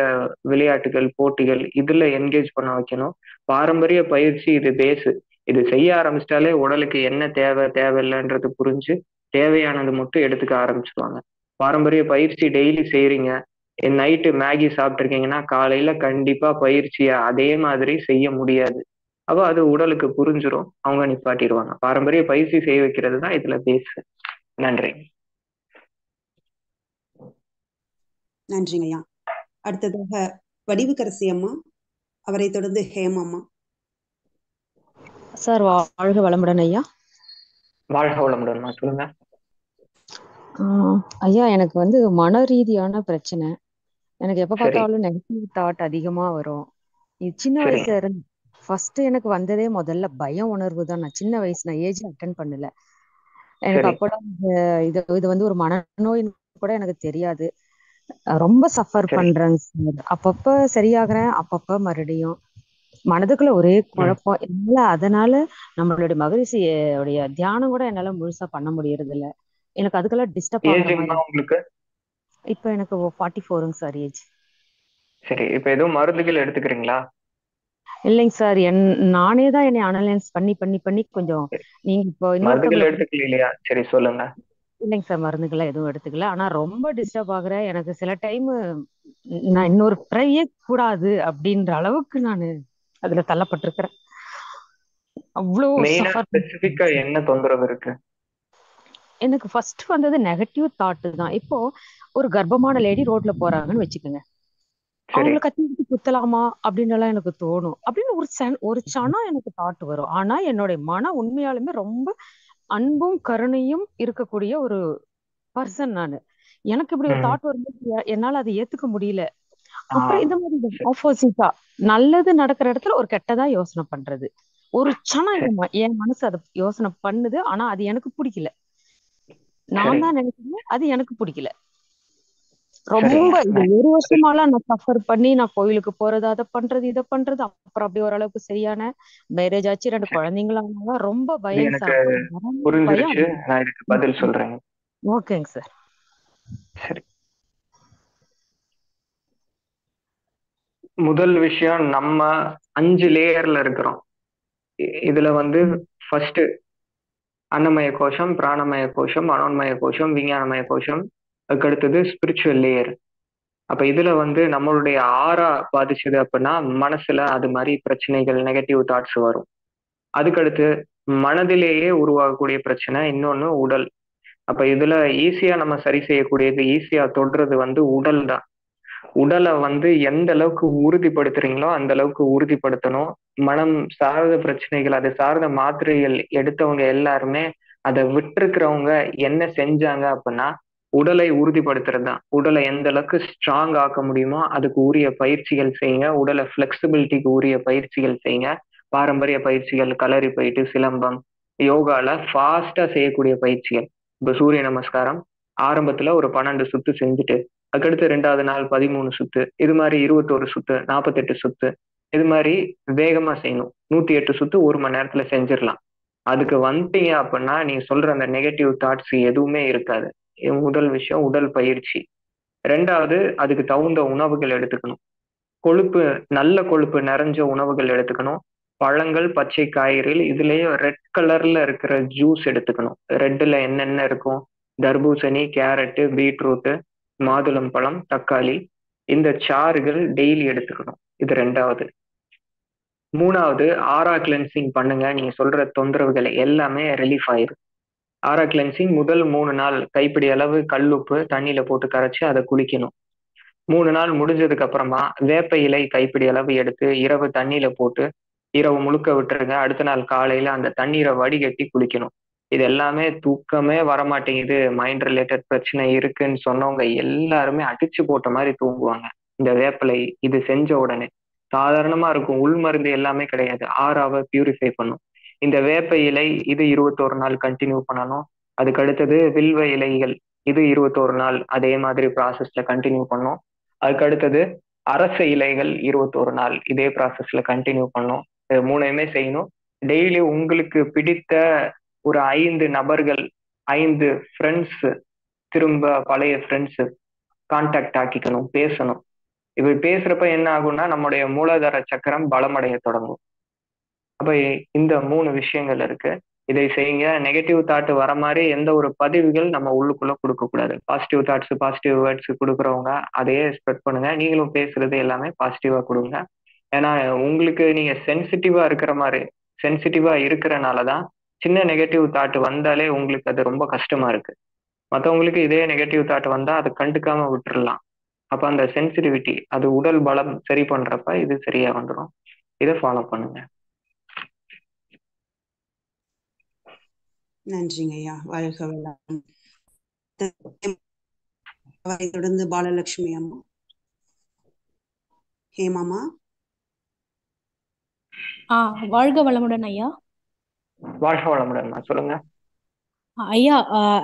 விளையாட்டுகள், போட்டிகள் இதுல என்கேஜ் பண்ண வைக்கணும். பாரம்பரிய பயிற்சி இது பேஸு. இது செய்ய ஆரம்பிச்சிட்டாலே உடலுக்கு என்ன தேவை தேவையில்லைன்றது புரிஞ்சு தேவையானது மட்டும் எடுத்துக்க ஆரம்பிச்சிருவாங்க. பாரம்பரிய பயிற்சி டெய்லி செய்யறீங்க, நைட்டு மேகி சாப்பிட்டுருக்கீங்கன்னா காலையில கண்டிப்பா பயிற்சியை அதே மாதிரி செய்ய முடியாது. அப்ப அது உடலுக்கு புரிஞ்சிடும், அவங்க நிப்பாட்டிடுவாங்க. பாரம்பரிய பயிற்சி செய்ய வைக்கிறது தான் இதுல பேஸ். நன்றி. நன்றிங்க ஐயா. அடுத்ததாக வடிவுக்கரசி அம்மா, அவரை தொடர்ந்து ஹேமம்மா. சார் வாழ்க வளமுடன் ஐயா. வாழ்க வளமுடன் சொல்லுங்க. ஐயா எனக்கு வந்து மன ரீதியான பிரச்சனை. எனக்கு எப்ப பார்த்தாலும் நெகட்டிவ் தாட் அதிகமா வரும். இது சின்ன வயசுல இருந்து ஃபர்ஸ்ட் எனக்கு வந்ததே முதல்ல பயம் உணர்வு தான். நான் சின்ன வயசு, நான் ஏஜ் அட்டன் பண்ணல. எனக்கு அப்போலாம் இது இது வந்து ஒரு மனநோய் கூட எனக்கு தெரியாது. ரொம்ப சஃபர் பண்றேன் சார். அப்பப்ப சரியாகிறேன், அப்பப்ப மறுபடியும் மனதுக்குள்ள ஒரே குழப்பம். என்னால அதனால நம்மளுடைய மகரிஷியோடைய தியானம் கூட என்னால முழுசா பண்ண முடியறது இல்ல. எனக்கு அதுக்கெல்லாம் டிஸ்டர்ப் ஆகுற மாதிரி. உங்களுக்கு இப்ப எனக்கு 44 சார் ஏஜ். சரி, இப்ப எதுவும் மருந்துகள் எடுத்துக்கிறீங்களா? இல்லைங்க சார், நானே தான் என்னை அனலைஸ் பண்ணி பண்ணி பண்ணி கொஞ்சம் நீங்க இப்போ மருந்துகள் எடுத்துக்கலையா? சரி சொல்லுங்க. இல்லைங்க சார், மருந்துகள்லாம் எதுவும் எடுத்துக்கல. ஆனா ரொம்ப டிஸ்டர்ப் ஆகுற. எனக்கு சில டைம் நான் இன்னொரு பிறையே கூடாது அப்படின்ற அளவுக்கு நான் அதுல தள்ளப்பட்டிருக்கிறேன். அவ்வளோ ஸ்பெசிபிக்கா என்ன தொந்தரவு இருக்கு? எனக்கு ஃபர்ஸ்ட் வந்தது நெகட்டிவ் தாட்டு தான். இப்போ ஒரு கர்ப்பமான லேடி ரோட்ல போறாங்கன்னு வச்சுக்கோங்க, அவங்களை கத்தி எடுத்து குத்தலாமா அப்படின்னு எல்லாம் எனக்கு தோணும். அப்படின்னு ஒரு சனம் எனக்கு தாட் வரும். ஆனா என்னுடைய மனம் உண்மையாலுமே ரொம்ப அன்பும் கருணையும் இருக்கக்கூடிய ஒரு பர்சன் நானு. எனக்கு இப்படி ஒரு தாட் வரும்போது என்னால அதை ஏத்துக்க முடியல. அப்புறம் இந்த மாதிரி ஆப்போசிட்டா நல்லது நடக்கிற இடத்துல ஒரு கெட்டதா யோசனை பண்றது. ஒரு சனம் என் மனசு அதை யோசனை பண்ணுது. ஆனா அது எனக்கு பிடிக்கல. நான் தான் நினைக்கிறேன், அது எனக்கு பிடிக்கல. ரொம்ப இது 1 வருஷமாலாம் நான் சஃபர் பண்ணி நான் கோயிலுக்கு போறது, அதை பண்றது, இதை பண்றது. அப்புறம் அப்படி ஓரளவுக்கு சரியான மேரேஜ் ஆச்சு, 2 குழந்தைங்களாம். ரொம்ப பயம் சார். புரிஞ்சிருச்சு, நான் இதுக்கு பதில் சொல்றேன். ஓகேங்க சார். சரி, முதல் விஷயம், நம்ம 5 லேயர்ல இருக்கிறோம். இதுல வந்து ஃபர்ஸ்ட் அன்னமய கோஷம், பிராணமய கோஷம், மனோன்மய கோஷம், விஞ்ஞானமய கோஷம், அதுக்கு அடுத்தது ஸ்பிரிச்சுவல் லேயர். அப்ப இதுல வந்து நம்மளுடைய ஆறா பாதிச்சது அப்படின்னா மனசுல அது மாதிரி பிரச்சனைகள், நெகட்டிவ் தாட்ஸ் வரும். அதுக்கடுத்து மனதிலேயே உருவாகக்கூடிய பிரச்சனை, இன்னொன்னு உடல். அப்ப இதுல ஈஸியா நம்ம சரி செய்யக்கூடியது, ஈஸியா தொடுறது வந்து உடல் தான். உடலை வந்து எந்த அளவுக்கு உறுதிப்படுத்துறீங்களோ அந்த அளவுக்கு உறுதிப்படுத்தணும். மனம் சார்ந்த பிரச்சனைகள், அது சார்ந்த மாத்திரைகள் எடுத்தவங்க எல்லாருமே அதை விட்டுருக்கிறவங்க என்ன செஞ்சாங்க அப்படின்னா உடலை உறுதிப்படுத்துறது தான். உடலை எந்த அளவுக்கு ஸ்ட்ராங் ஆக்க முடியுமோ அதுக்கு உரிய பயிற்சிகள் செய்யுங்க. உடலை ஃபிளெக்சிபிலிட்டிக்கு உரிய பயிற்சிகள் செய்யுங்க. பாரம்பரிய பயிற்சிகள், களரி போயிட்டு, சிலம்பம், யோகால ஃபாஸ்டா செய்யக்கூடிய பயிற்சிகள். இப்ப சூரிய நமஸ்காரம் ஆரம்பத்துல ஒரு 12 சுத்து செஞ்சுட்டு அதுக்கடுத்து 2வது நாள் 13 சுத்து, இது மாதிரி 21 சுத்து, 48 சுத்து, இது மாதிரி வேகமா செய்யணும். 108 சுத்து 1 மணி நேரத்துல செஞ்சிடலாம். அதுக்கு வந்துட்டீங்க அப்படின்னா நீங்க சொல்ற அந்த நெகட்டிவ் தாட்ஸ் எதுவுமே இருக்காது. முதல் விஷயம் உடல் பயிற்சி. 2வது அதுக்கு தகுந்த உணவுகள் எடுத்துக்கணும். கொழுப்பு, நல்ல கொழுப்பு நிறைஞ்ச உணவுகள் எடுத்துக்கணும். பழங்கள், பச்சை காய்கறிகள், இதுலயும் ரெட் கலர்ல இருக்கிற ஜூஸ் எடுத்துக்கணும். ரெட்ல என்னென்ன இருக்கும்? தர்பூசணி, கேரட்டு, பீட்ரூட்டு, மாதுளம் பழம், தக்காளி, இந்த சாறுகள் டெய்லி எடுத்துக்கணும். இது 2வது. 3வது ஆரா கிளென்சிங் பண்ணுங்க. நீங்க சொல்ற தொந்தரவுகள் எல்லாமே ரிலீஃப் ஆயிரும். ஆரா கிளென்சிங் முதல் 3 நாள் கைப்பிடி அளவு கல்லுப்பு தண்ணியில போட்டு கரைச்சு அதை குளிக்கணும். 3 நாள் முடிஞ்சதுக்கு அப்புறமா வேப்ப இலை கைப்பிடி அளவு எடுத்து இரவு தண்ணியில போட்டு இரவு முழுக்க விட்டுருங்க. அடுத்த நாள் காலையில அந்த தண்ணீரை வடிகட்டி குளிக்கணும். இது எல்லாமே தூக்கமே வரமாட்டேங்குது, மைண்ட் ரிலேட்டட் பிரச்சனை இருக்குன்னு சொன்னவங்க எல்லாருமே அடிச்சு போட்ட மாதிரி தூங்குவாங்க இந்த வேப்பிலை இது செஞ்ச உடனே. சாதாரணமா இருக்கும். உள் மருந்து எல்லாமே கிடையாது. ஆறாவை பியூரிஃபை பண்ணும். இந்த வேப்ப இலை இது 21 நாள் கண்டினியூ பண்ணணும். அதுக்கு அடுத்தது வில்வ இலைகள் இது 21 நாள் அதே மாதிரி ப்ராசஸ்ல கண்டினியூ பண்ணும். அதுக்கு அடுத்தது அரச இலைகள் 21 நாள் இதே ப்ராசஸ்ல கண்டினியூ பண்ணும். இது மூணையுமே செய்யணும். டெய்லி உங்களுக்கு பிடித்த ஒரு 5 நபர்கள் 5 ஃப்ரெண்ட்ஸ் திரும்ப பழைய ஃப்ரெண்ட்ஸ் கான்டாக்ட் ஆக்கிக்கணும், பேசணும். இப்படி பேசுறப்ப என்ன ஆகும்னா நம்முடைய மூலாதார சக்கரம் பலமடைய தொடங்கும். அப்ப இந்த 3 விஷயங்கள் இருக்கு. இதை செய்யுங்க. நெகட்டிவ் தாட் வர மாதிரி எந்த ஒரு பதிவுகள் நம்ம உள்ளுக்குள்ள கொடுக்க கூடாது. பாசிட்டிவ் தாட்ஸ் பாசிட்டிவ் வேர்ட்ஸ் கொடுக்குறவங்க அதையே ஸ்ப்ரெட் பண்ணுங்க. நீங்களும் பேசுறது எல்லாமே பாசிட்டிவா கொடுங்க. ஏன்னா உங்களுக்கு நீங்க சென்சிட்டிவா இருக்கிறனாலதான் சின்ன நெகட்டிவ் தாட் வந்தாலே உங்களுக்கு அது ரொம்ப கஷ்டமா இருக்கு. மற்றவங்களுக்கு இதே நெகட்டிவ் தாட் வந்தா அதை கண்டுக்காம விட்டுறலாம். அப்ப அந்த சென்சிட்டிவிட்டி அது உடல் பலம் சரி பண்றப்ப இது சரியா வந்துடும். இதை ஃபாலோ பண்ணுங்க. நன்றிங்க ஐயா. வாழ்க வளம். தொடர்ந்து பாலலட்சுமி அம்மா. ஹேமாமா. வாழ்க வளமுடன் ஐயா. வாழ்க வளமுடன் சொல்லுங்க ஐயா.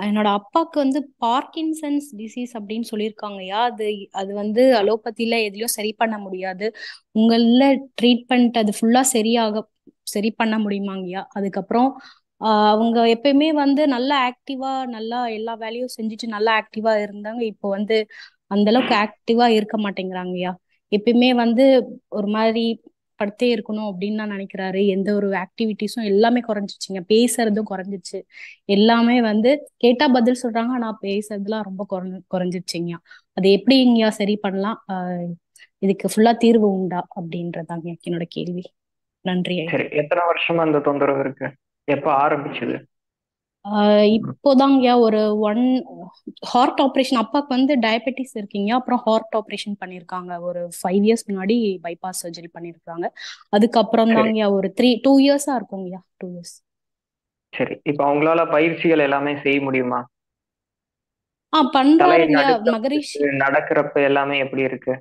என்னோட அப்பாவுக்கு வந்து பார்க்கின்சன்ஸ் டிசீஸ் அப்படின்னு சொல்லியிருக்காங்க ஐயா. அது வந்து அலோபதியில எதுலயும் சரி பண்ண முடியாது. உங்கள ட்ரீட்மெண்ட் அது ஃபுல்லா சரி பண்ண முடியுமாங்கய்யா? அதுக்கப்புறம் அவங்க எப்பயுமே வந்து நல்லா ஆக்டிவா நல்லா எல்லா வேலையும் செஞ்சுட்டு நல்லா ஆக்டிவா இருந்தாங்க. இப்போ வந்து அந்த அளவுக்கு ஆக்டிவா இருக்க மாட்டேங்கிறாங்கய்யா. எப்பயுமே வந்து ஒரு மாதிரி படுத்தே இருக்கணும் அப்படின்னு தான் நினைக்கிறாரு. எந்த ஒரு ஆக்டிவிட்டிஸும் எல்லாமே குறைஞ்சிச்சுங்க. பேசுறதும் குறைஞ்சிச்சு. எல்லாமே வந்து கேட்டா பதில் சொல்றாங்க, ஆனா பேசுறதுலாம் ரொம்ப குறைஞ்சிச்சுங்கய்யா. அது எப்படிங்கய்யா சரி பண்ணலாம்? இதுக்கு ஃபுல்லா தீர்வு உண்டா அப்படின்றதாங்க என்னோட கேள்வி. நன்றி ஐயா. சரி, எத்தனை வருஷமா அந்த தொந்தரவு இருக்கு? எப்ப ஆரம்பிச்சது? இப்போதாங்கய்யா ஒரு ஹார்ட் ஆப்ரேஷன். அப்பாவுக்கு வந்து டயபெட்டிஸ் இருக்கீங்க. அப்புறம் ஹார்ட் ஆப்ரேஷன் பண்ணிருக்காங்க. ஒரு 5 இயர்ஸ் முன்னாடி பைபாஸ் சர்ஜரி பண்ணிருக்காங்க. அதுக்கப்புறம் தாங்கய்யா ஒரு 2 இயர்ஸா இருக்குங்கய்யா. 2 இயர்ஸ். சரி, இப்ப அவங்களால பயிற்சிகள் எல்லாமே செய்ய முடியுமா? பண்றாருங்க மகரிஷி. நடக்கிறப்ப எல்லாமே எப்படி இருக்கு?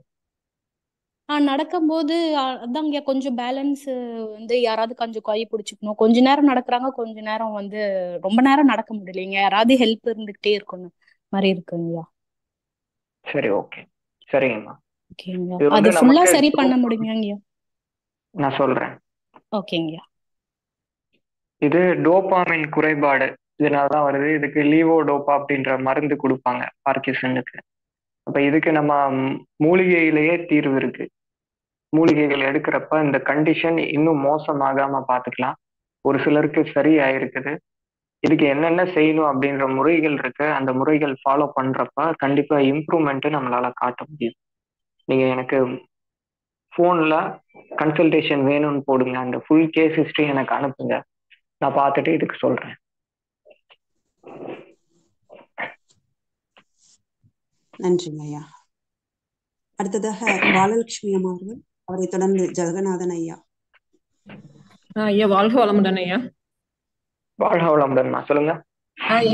நடக்கும்போது அதாங்க கொஞ்சம் பேலன்ஸ் வந்து யாராவது கொஞ்சம் கை பிடிச்சிக்கணும். கொஞ்ச நேரம் நடக்கிறாங்க, கொஞ்ச நேரம் வந்து ரொம்ப நேரம் நடக்க முடியலைங்க. யாராவது ஹெல்ப் இருந்துகிட்டே இருக்கணும் மாதிரி இருக்குங்கய்யா. சரி, ஓகே, சரிங்கம்மா. அது ஃபுல்லா சரி பண்ண முடியுங்கய்யா? நான் சொல்றேன். ஓகேங்கய்யா. இது டோபாமின் குறைபாடு இதனாலதான் வருது. இதுக்கு லீவோடோபா அப்படின்ற மருந்து கொடுப்பாங்க பார்க்கின்சனுக்கு. அப்ப இதுக்கு நம்ம மூலிகையிலேயே தீர்வு இருக்கு. மூலிகைகள் எடுக்கிறப்ப இந்த கண்டிஷன் இன்னும் மோசமாகாம பாத்துக்கலாம். ஒரு சிலருக்கு சரி ஆயிருக்குது. இதுக்கு என்னென்ன செய்யணும் அப்படின்ற முறைகள் இருக்கு. அந்த முறைகள் ஃபாலோ பண்றப்ப கண்டிப்பா இம்ப்ரூவ்மெண்ட் நம்மளால காட்ட முடியும். நீங்க எனக்கு போன்ல கன்சல்டேஷன் வேணும்னு போடுங்க. அந்த ஃபுல் கேஸ் ஹிஸ்டரி எனக்கு அனுப்புங்க. நான் பார்த்துட்டு இதுக்கு சொல்றேன். நன்றிங்க ஐயா. அடுத்ததாக பாலலட்சுமி அம்மா அவர்கள், அவரை தொடர்ந்து ஜெகநாதன் ஐயா. ஐயா வாழ்க வளமுடன் ஐயா. வாழ்க வளமுடன் சொல்லுங்க.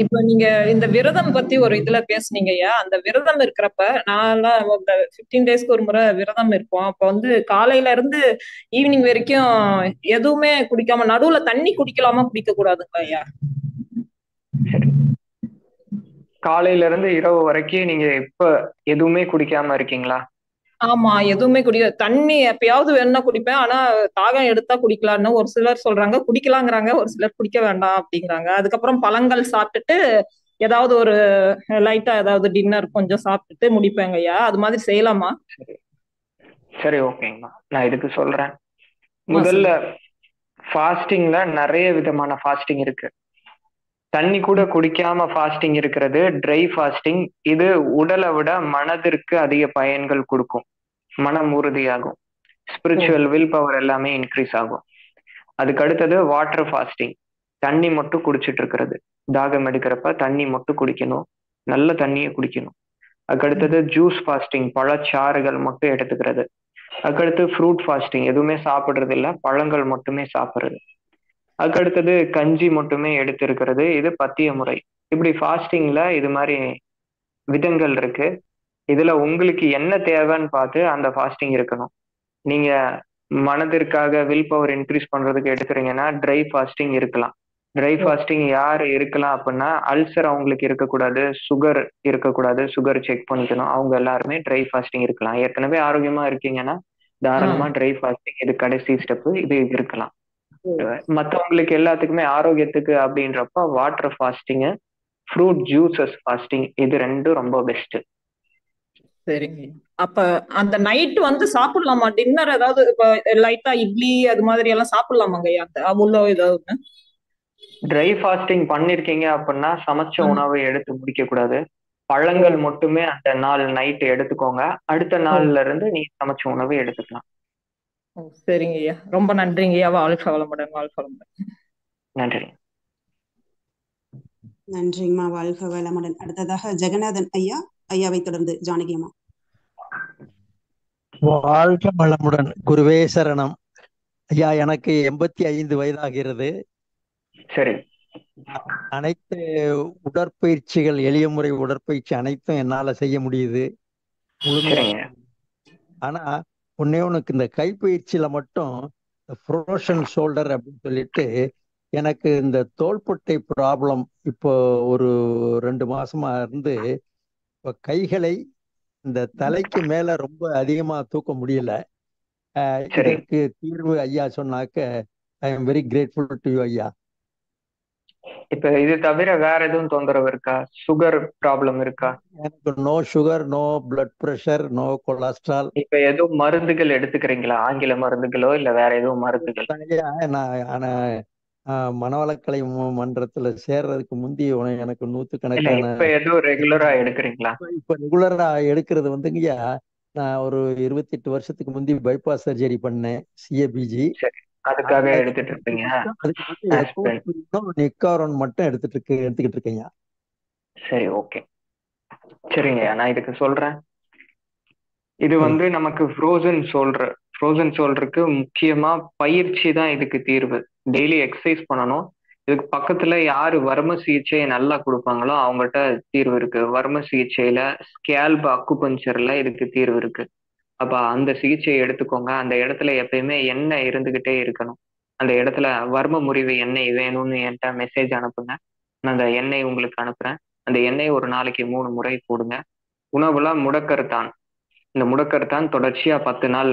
இப்ப நீங்க இந்த விரதம் பத்தி ஒரு இதுல பேசுனீங்க ஐயா. அந்த விரதம் இருக்கிறப்ப நான்லாம் இந்த 15 டேஸ்க்கு ஒரு முறை விரதம் இருப்போம். அப்ப வந்து காலையில இருந்து ஈவினிங் வரைக்கும் எதுவுமே குடிக்காம, நடுவுல தண்ணி குடிக்கலாமா குடிக்க கூடாதுங்களா ஐயா? சரி, காலையில இருந்து இரவு வரைக்கும் நீங்க இப்ப எதுவுமே குடிக்காம இருக்கீங்களா? ஆமா, எதுவுமே தண்ணி எப்பயாவது வேணும்னா குடிப்பேன். ஆனா தாகம் எடுத்தா குடிக்கலாம்னு ஒரு சிலர் சொல்றாங்க. குடிக்கலாங்கிறாங்க, ஒரு சிலர் குடிக்க வேண்டாம் அப்படிங்கிறாங்க. அதுக்கப்புறம் பழங்கள் சாப்பிட்டுட்டு ஏதாவது ஒரு லைட்டா ஏதாவது டின்னர் கொஞ்சம் சாப்பிட்டுட்டு முடிப்பேங்க ஐயா. அது மாதிரி செய்யலாமா? சரி, ஓகேங்கம்மா. நான் இதுக்கு சொல்றேன். முதல்ல ஃபாஸ்டிங்ல நிறைய விதமான ஃபாஸ்டிங் இருக்கு. தண்ணி கூட குடிக்காம ஃபாஸ்டிங் இருக்கிறது ட்ரை ஃபாஸ்டிங். இது உடலை விட மனதிற்கு அதிக பயன்கள் கொடுக்கும். மனம் உறுதியாகும். ஸ்பிரிச்சுவல் வில் பவர் எல்லாமே இன்க்ரீஸ் ஆகும். அதுக்கு அடுத்தது வாட்டர் ஃபாஸ்டிங். தண்ணி மட்டும் குடிச்சிட்டு இருக்கிறது. தாகம் எடுக்கிறப்ப தண்ணி மட்டும் குடிக்கணும். நல்ல தண்ணியை குடிக்கணும். அதுக்கடுத்தது ஜூஸ் ஃபாஸ்டிங். பழச்சாறுகள் மட்டும் எடுத்துக்கிறது. அதுக்கடுத்து ஃப்ரூட் ஃபாஸ்டிங். எதுவுமே சாப்பிட்றது இல்லை, பழங்கள் மட்டுமே சாப்பிட்றது. அதுக்கடுத்தது கஞ்சி மட்டுமே எடுத்திருக்கிறது. இது பத்திய முறை. இப்படி ஃபாஸ்டிங்ல இது மாதிரி விதங்கள் இருக்கு. இதுல உங்களுக்கு என்ன தேவைன்னு பார்த்து அந்த ஃபாஸ்டிங் இருக்கணும். நீங்க மனதிற்காக வில் பவர் இன்க்ரீஸ் பண்றதுக்கு எடுக்கிறீங்கன்னா ட்ரை ஃபாஸ்டிங் இருக்கலாம். ட்ரை ஃபாஸ்டிங் யார் இருக்கலாம் அப்படின்னா, அல்சர் அவங்களுக்கு இருக்கக்கூடாது, சுகர் இருக்கக்கூடாது, சுகர் செக் பண்ணிக்கணும், அவங்க எல்லாருமே ட்ரை ஃபாஸ்டிங் இருக்கலாம். ஏற்கனவே ஆரோக்கியமா இருக்கீங்கன்னா தாராளமா ட்ரை ஃபாஸ்டிங் இது கடைசி ஸ்டெப், இது இருக்கலாம். மற்றவங்களுக்கு எல்லாத்துக்குமே ஆரோக்கியத்துக்கு அப்படின்றப்ப water fasting, fruit juices fasting, இது ரெண்டும் ரொம்ப பெஸ்ட். சரிங்க. அப்ப அந்த நைட் வந்து சாப்பிடலாமா டின்னர்? ஏதாவது இப்ப லைட்டா இட்லி அது மாதிரி எல்லாம் சாப்பிடலாமாங்கய்யா? அவ்வளோ ஏதாவது ட்ரை ஃபாஸ்டிங் பண்ணிருக்கீங்க அப்படின்னா சமைச்ச உணவை எடுத்து முடிக்க கூடாது. பழங்கள் மட்டுமே அந்த நாள் நைட் எடுத்துக்கோங்க. அடுத்த நாள்ல இருந்து நீங்க சமைச்ச உணவை எடுத்துக்கலாம். சரிங்க ஐயா, ரொம்ப நன்றிங்க ஐயா. வாழ்க வளமுடன், வாழ்க வளமுடன். நன்றி. நன்றிங்கம்மா, வாழ்க வளமுடன். அடுத்ததாக ஜெகநாதன் ஐயா, ஐயாவை தொடர்ந்து ஜானகி அம்மா. வாழ்க வளமுடன், குருவே சரணம். ஐயா, எனக்கு 85 வயதாகிறது. சரி. அனைத்து உடற்பயிற்சிகள், எளிய முறை உடற்பயிற்சி அனைத்தும் என்னால செய்ய முடியுது முழுமையாக. ஆனா ஒன்னே ஒண்ணுக்கு இந்த கைப்பயிற்சியில மட்டும் ஃப்ரோஷன் ஷோல்டர் அப்படின்னு சொல்லிட்டு எனக்கு இந்த தோள்பட்டை ப்ராப்ளம் இப்போ ஒரு 2 மாசமா இருந்து இப்போ கைகளை இந்த தலைக்கு மேல ரொம்ப அதிகமா தூக்க முடியல. இதற்கு தீர்வு ஐயா சொன்னாக்க I am very grateful to you ஐயா. இப்ப இது தவிர வேற எதுவும் தொந்தரவு இருக்கா? சுகர் ப்ராப்ளம் இருக்கா? எனக்கு no sugar, no blood pressure, no cholesterol. இப்ப எதுவும் மருந்துகள் எடுத்துக்கிறீங்களா? ஆங்கில மருந்துகளோ இல்ல வேற எதுவும் மருந்துகள்? நான் மனவளக்கலை மன்றத்துல சேர்றதுக்கு முந்தி எனக்கு 100கணக்கான இப்ப எதுவும் ரெகுலரா எடுக்கிறீங்களா? இப்ப ரெகுலரா எடுக்கிறது வந்துங்கய்யா, நான் ஒரு 28 வருஷத்துக்கு முந்தி பைபாஸ் சர்ஜரி பண்ணேன், சிஏபிஜி. அதுக்காக எடுத்துட்டு இருப்பீங்க. நிக்காரோன் மட்டும் எடுத்துக்கிட்டு இருக்கேன். சரி, ஓகே. சரிங்க, நான் இதுக்கு சொல்றேன். இது வந்து நமக்கு ஃப்ரோசன் ஷோல்டருக்கு முக்கியமா பயிற்சி தான் இதுக்கு தீர்வு. டெய்லி எக்ஸசைஸ் பண்ணணும். இதுக்கு பக்கத்துல யாரு வர்ம சிகிச்சையை நல்லா கொடுப்பாங்களோ அவங்ககிட்ட தீர்வு இருக்கு. வர்ம சிகிச்சையில ஸ்கேல்ப் அக்குபஞ்சர்ல இதுக்கு தீர்வு இருக்கு. அப்ப அந்த சிகிச்சையை எடுத்துக்கோங்க. அந்த இடத்துல எப்பயுமே எண்ணெய் இருந்துகிட்டே இருக்கணும். அந்த இடத்துல வர்ம முறிவு எண்ணெய் வேணும்னு என்கிட்ட மெசேஜ் அனுப்புங்க, நான் அந்த எண்ணெய் உங்களுக்கு அனுப்புறேன். அந்த எண்ணெய் ஒரு நாளைக்கு 3 முறை போடுங்க. உணவுல முடக்கருத்தான், இந்த முடக்கருத்தான் தொடர்ச்சியா 10 நாள்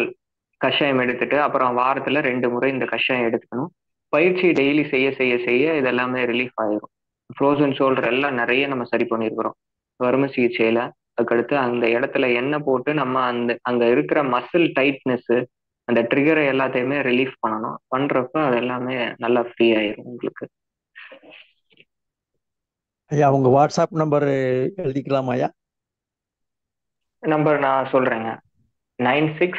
கஷாயம் எடுத்துட்டு அப்புறம் வாரத்துல 2 முறை இந்த கஷாயம் எடுத்துக்கணும். பயிற்சி டெய்லி செய்ய செய்ய செய்ய இதெல்லாமே ரிலீஃப் ஆயிரும். ஃப்ரோசன் ஷோல்டர் எல்லாம் நிறைய நம்ம சரி பண்ணிருக்கிறோம் வறுமை சிகிச்சையில. அதுக்கடுத்து அந்த இடத்துல எண்ணெய் போட்டு நம்ம அங்க இருக்கிற மசில் டைட்னஸ், அந்த ட்ரிகரை எல்லாத்தையுமே ரிலீஃப் பண்ணணும். பண்றப்ப அது எல்லாமே நல்லா ஃப்ரீ ஆயிரும் உங்களுக்கு. ஐயா, உங்க வாட்ஸ்அப் நம்பர் எழுதிக்கலாமா ஐயா? நம்பர் நான் சொல்றேங்க. 96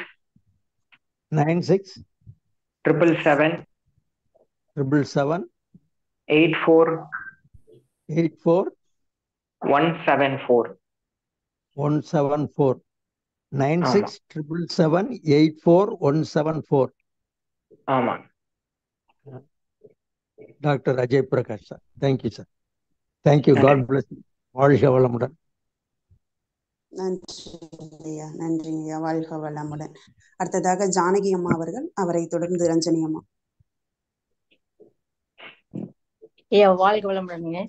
777 84 174 96 777 84 174. ஆமா. Doctor Ajay Prakash sir. Thank you sir. Thank you. God bless. வாழ்க வளமுடன். நன்றிங்கய்யா, நன்றிங்கய்யா. வாழ்க வளமுடன். அடுத்ததாக ஜானகி அம்மா அவர்கள், அவரை தொடர்ந்து ரஞ்சனி அம்மா. ஐயா, வாழ்க வளமுடனுங்க.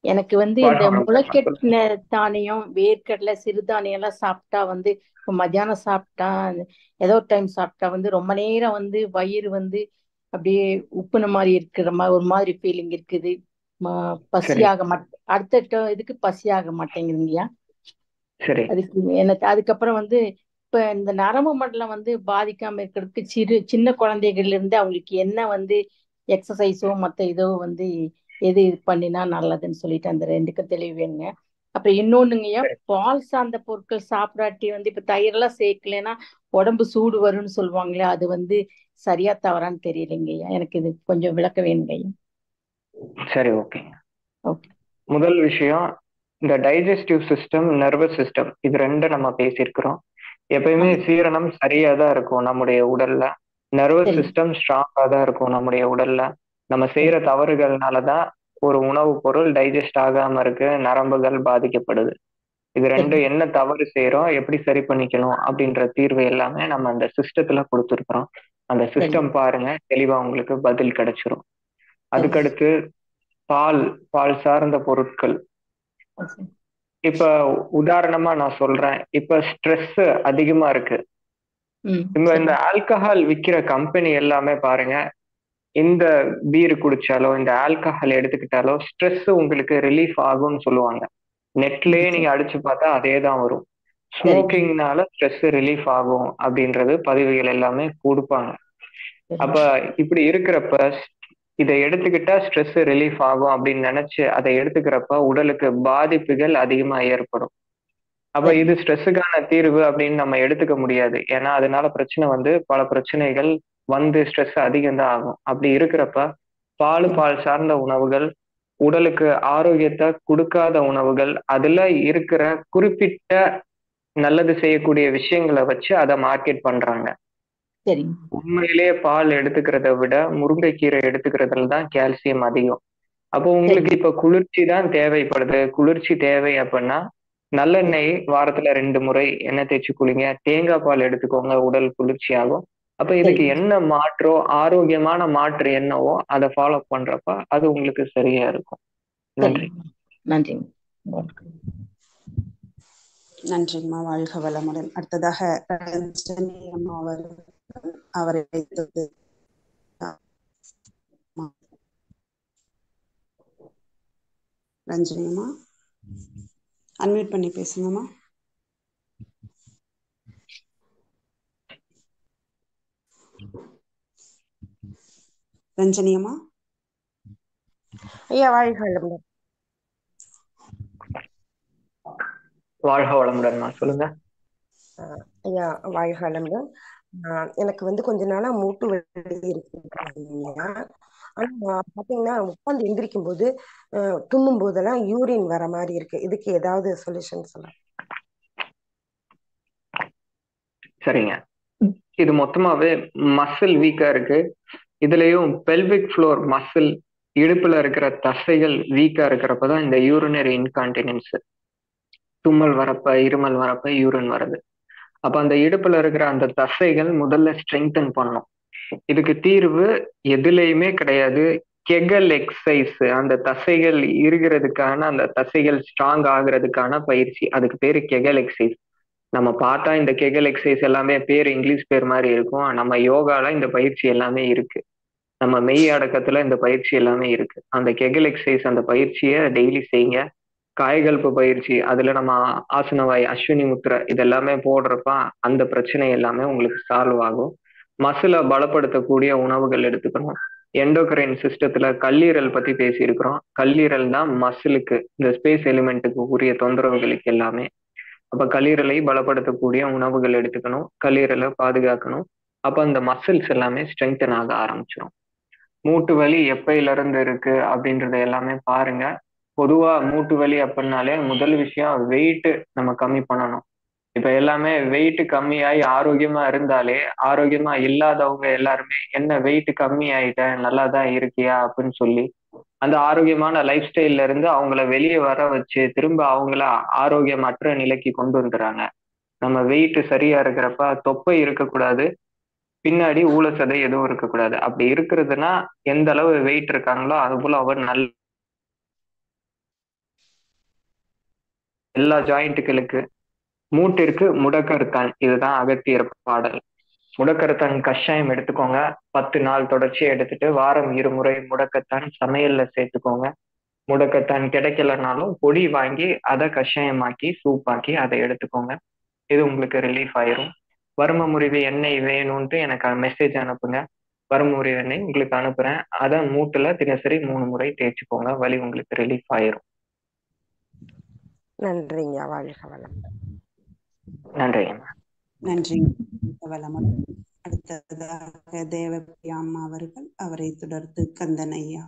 எனக்கு வந்து இந்த முளைக்கட்டின தானியம், வேர்க்கடலை, சிறுதானியம் எல்லாம் சாப்பிட்டா வந்து இப்போ மத்தியானம் சாப்பிட்டா ஏதோ டைம் சாப்பிட்டா வந்து ரொம்ப நேரம் வந்து வயிறு வந்து அப்படியே உப்புன மாதிரி இருக்கிற மாதிரி ஒரு மாதிரி ஃபீலிங் இருக்குது. பசியாக அடுத்த இதுக்கு பசியாக மாட்டேங்குதுங்கய்யா. அதுக்கு எனக்கு அதுக்கப்புறம் வந்து இப்ப இந்த நரம்பு மண்டலம் வந்து பாதிக்காம இருக்கிறதுக்கு சின்ன குழந்தைகள்ல இருந்து அவங்களுக்கு என்ன வந்து எக்ஸசைஸோ மற்ற இதோ வந்து எது பண்ணினா நல்லதுன்னு சொல்லிட்டு அந்த 2க்கும் தெளிவு வேணுங்க. அப்புறம் இன்னொன்னுங்கய்யா, பால் சார்ந்த பொருட்கள் சாப்பிடாட்டி வந்து இப்ப தயிரெல்லாம் சேர்க்கலன்னா உடம்பு சூடு வரும்னு சொல்லுவாங்களே, அது வந்து சரியா தவறான்னு தெரியலைங்கய்யா. எனக்கு இது கொஞ்சம் விளக்க வேணுங்கய்யா. சரி, ஓகேங்க. முதல் விஷயம், இந்த டைஜஸ்டிவ் சிஸ்டம், நர்வஸ் சிஸ்டம், இது 2 நம்ம பேசியிருக்கிறோம். எப்பயுமே சீரணம் சரியா தான் இருக்கும் நம்முடைய உடல்ல. நர்வஸ் சிஸ்டம் ஸ்ட்ராங்கா தான் இருக்கும் நம்முடைய உடல்ல. நம்ம செய்யற தவறுகள்னாலதான் ஒரு உணவு பொருள் டைஜஸ்ட் ஆகாம இருக்கு, நரம்புகள் பாதிக்கப்படுது. இது ரெண்டு என்ன தவறு செய்யறோம், எப்படி சரி பண்ணிக்கணும் அப்படின்ற தீர்வு எல்லாமே நம்ம அந்த சிஸ்டத்துல கொடுத்துருக்குறோம். அந்த சிஸ்டம் பாருங்க, தெளிவா உங்களுக்கு பதில் கிடைச்சிரும். அதுக்கடுத்து பால் சார்ந்த பொருட்கள். இப்ப உதாரணமா நான் சொல்றேன், இப்ப ஸ்ட்ரெஸ் அதிகமா இருக்கு. இந்த ஆல்கஹால் விக்கிற கம்பெனி எல்லாமே பாருங்க, இந்த பீர் குடிச்சாலோ இந்த ஆல்கஹால் எடுத்துக்கிட்டாலோ ஸ்ட்ரெஸ் உங்களுக்கு ரிலீஃப் ஆகும்னு சொல்லுவாங்க. நெட்லயே நீங்க அடிச்சு பார்த்தா அதே தான் வரும். ஸ்மோக்கிங்னால ஸ்ட்ரெஸ் ரிலீஃப் ஆகும் அப்படின்றது பதிவுகள் எல்லாமே கொடுப்பாங்க. அப்ப இப்படி இருக்கிறப்ப இதை எடுத்துக்கிட்டா ஸ்ட்ரெஸ் ரிலீஃப் ஆகும் அப்படின்னு நினைச்சு அதை எடுத்துக்கிறப்ப உடலுக்கு பாதிப்புகள் அதிகமா ஏற்படும். அப்ப இது ஸ்ட்ரெஸ்ஸுக்கான தீர்வு அப்படின்னு நம்ம எடுத்துக்க முடியாது. ஏன்னா அதனால பிரச்சனை பல பிரச்சனைகள் ஸ்ட்ரெஸ் அதிகம்தான் ஆகும். அப்படி இருக்கிறப்ப பால் சார்ந்த உணவுகள், உடலுக்கு ஆரோக்கியத்தை கொடுக்காத உணவுகள், அதுல இருக்கிற குறிப்பிட்ட நல்லது செய்யக்கூடிய விஷயங்களை வச்சு அதை மார்க்கெட் பண்றாங்க. உண்மையிலேயே பால் எடுத்துக்கிறத விட முருங்கைக்கீரை எடுத்துக்கிறதுல தான் கால்சியம் அதிகம். அப்போ உங்களுக்கு இப்ப குளிர்ச்சி தான் தேவைப்படுது. குளிர்ச்சி தேவை அப்படின்னா நல்லெண்ணெய் வாரத்துல 2 முறை எண்ணெய் தேய்ச்சி குளிங்க. தேங்காய் பால் எடுத்துக்கோங்க, உடல் குளிர்ச்சி ஆகும். அப்ப இதுக்கு என்ன மாற்றோ, ஆரோக்கியமான மாற்று என்னவோ அதை ஃபாலோ பண்றப்ப அது உங்களுக்கு சரியா இருக்கும். நன்றி. நன்றி. நன்றிம்மா, வாழ்க வளமுடன். அடுத்ததாக ரஞ்சனி அம்மா அவரை ரஞ்சனி அம்மா அன்மியூட் பண்ணி பேசுங்கம்மா. ரஞ்சனி அம்மா. ஐயா வாழ்க வளமுடன். வாழ்க வளமுடன் சொல்லுங்க. ஐயா வாழ்க வளமுடன். எனக்கு கொஞ்ச நாளா மூட்டு வலி இருக்குங்க. ஆனா பாத்தீங்கன்னா உட்கார்ந்து எந்திரிக்கும் போது தும்மும் போதெல்லாம் யூரின் வர மாதிரி இருக்கு. இதுக்கு ஏதாவது சொல்யூஷன் சொல்ல? சரிங்க, இது மொத்தமாவே மசில் வீக்கா இருக்கு. இதுலயும் பெல்விக் ஃப்ளோர் மசில், இடுப்புல இருக்கிற தசைகள் வீக்கா இருக்கிறப்பதான் இந்த யூரினரி இன்கான்டினன்ஸ், தும்மல் வரப்ப இருமல் வரப்ப யூரின் வருது. அப்ப அந்த இடுப்புல இருக்கிற அந்த தசைகள் முதல்ல ஸ்ட்ரெங்தன் பண்ணும். இதுக்கு தீர்வு எதுலையுமே கிடையாது. கெகல் எக்ஸசைஸ், அந்த தசைகள் இருக்கிறதுக்கான, அந்த தசைகள் ஸ்ட்ராங் ஆகுறதுக்கான பயிற்சி, அதுக்கு பேரு கெகல் எக்ஸசைஸ். நம்ம பார்த்தா இந்த கெகல் எக்ஸசைஸ் எல்லாமே பேர் இங்கிலீஷ் பேர் மாதிரி இருக்கும். நம்ம யோகால இந்த பயிற்சி எல்லாமே இருக்கு. நம்ம மெய் அடக்கத்துல இந்த பயிற்சி எல்லாமே இருக்கு. அந்த கெகல் எக்ஸசைஸ், அந்த பயிற்சியை டெய்லி செய்யுங்க. காய்கல்ப பயிற்சி, அதுல நம்ம ஆசனவாய், அஸ்வினி முத்திரை இதெல்லாமே போடுறப்ப அந்த பிரச்சனை எல்லாமே உங்களுக்கு சால்வ் ஆகும். மசிலை பலப்படுத்தக்கூடிய உணவுகள் எடுத்துக்கணும். எண்டோக்ரைன் சிஸ்டத்துல கல்லீரல் பத்தி பேசியிருக்கிறோம். கல்லீரல் தான் மசிலுக்கு, இந்த ஸ்பேஸ் எலிமெண்ட்டுக்கு உரிய தொந்தரவுகளுக்கு எல்லாமே. அப்ப கல்லீரலை பலப்படுத்தக்கூடிய உணவுகள் எடுத்துக்கணும், கல்லீரலை பாதுகாக்கணும். அப்ப அந்த மசில்ஸ் எல்லாமே ஸ்ட்ரெங்தன் ஆக ஆரம்பிச்சிடும். மூட்டு வலி எப்பையில இருந்து இருக்கு அப்படின்றத எல்லாமே பாருங்க. பொதுவா மூட்டு வலி அப்படின்னாலே முதல் விஷயம் வெயிட் நம்ம கம்மி பண்ணணும். இப்ப எல்லாமே வெயிட் கம்மியாகி ஆரோக்கியமா இருந்தாலே, ஆரோக்கியமா இல்லாதவங்க எல்லாருமே என்ன வெயிட் கம்மி ஆயிட்டேன், நல்லா தான் இருக்கியா அப்படின்னு சொல்லி அந்த ஆரோக்கியமான லைஃப் ஸ்டைல்ல இருந்து அவங்கள வெளியே வர வச்சு திரும்ப அவங்கள ஆரோக்கியமற்ற நிலைக்கு கொண்டு வந்துடுறாங்க. நம்ம வெயிட் சரியா இருக்கிறப்ப தொப்பை இருக்கக்கூடாது, பின்னாடி ஊழசதை எதுவும் இருக்கக்கூடாது. அப்படி இருக்கிறதுனா எந்த அளவு வெயிட் இருக்காங்களோ அது போல அவர் நல்ல எல்லா ஜாயிண்ட்டுகளுக்கு, மூட்டிற்கு முடக்கருத்தான், இதுதான் அகத்தியர் பாடல். முடக்கருத்தான் கஷாயம் எடுத்துக்கோங்க. 10 நாள் தொடர்ச்சியை எடுத்துட்டு வாரம் 2 முறை முடக்கத்தான் சமையல்ல சேர்த்துக்கோங்க. முடக்கத்தான் கிடைக்கலனாலும் பொடி வாங்கி அதை கஷாயமாக்கி சூப்பாக்கி அதை எடுத்துக்கோங்க. இது உங்களுக்கு ரிலீஃப் ஆயிரும். வரும முறிவு எண்ணெய் வேணும்ட்டு எனக்கு மெசேஜ் அனுப்புங்க. வரும முறிவு எண்ணெய் உங்களுக்கு அனுப்புறேன். அதை மூட்டுல தினசரி 3 முறை தேய்ச்சிக்கோங்க. வலி உங்களுக்கு ரிலீஃப் ஆயிரும். நன்றிங்க, வாழ்க வளமுடன். நன்றிங்க. நன்றிங்க, வளமுடன். அடுத்ததாக தேவப்பிரியா அம்மா அவர்கள், அவரை தொடர்ந்து கந்தன் ஐயா.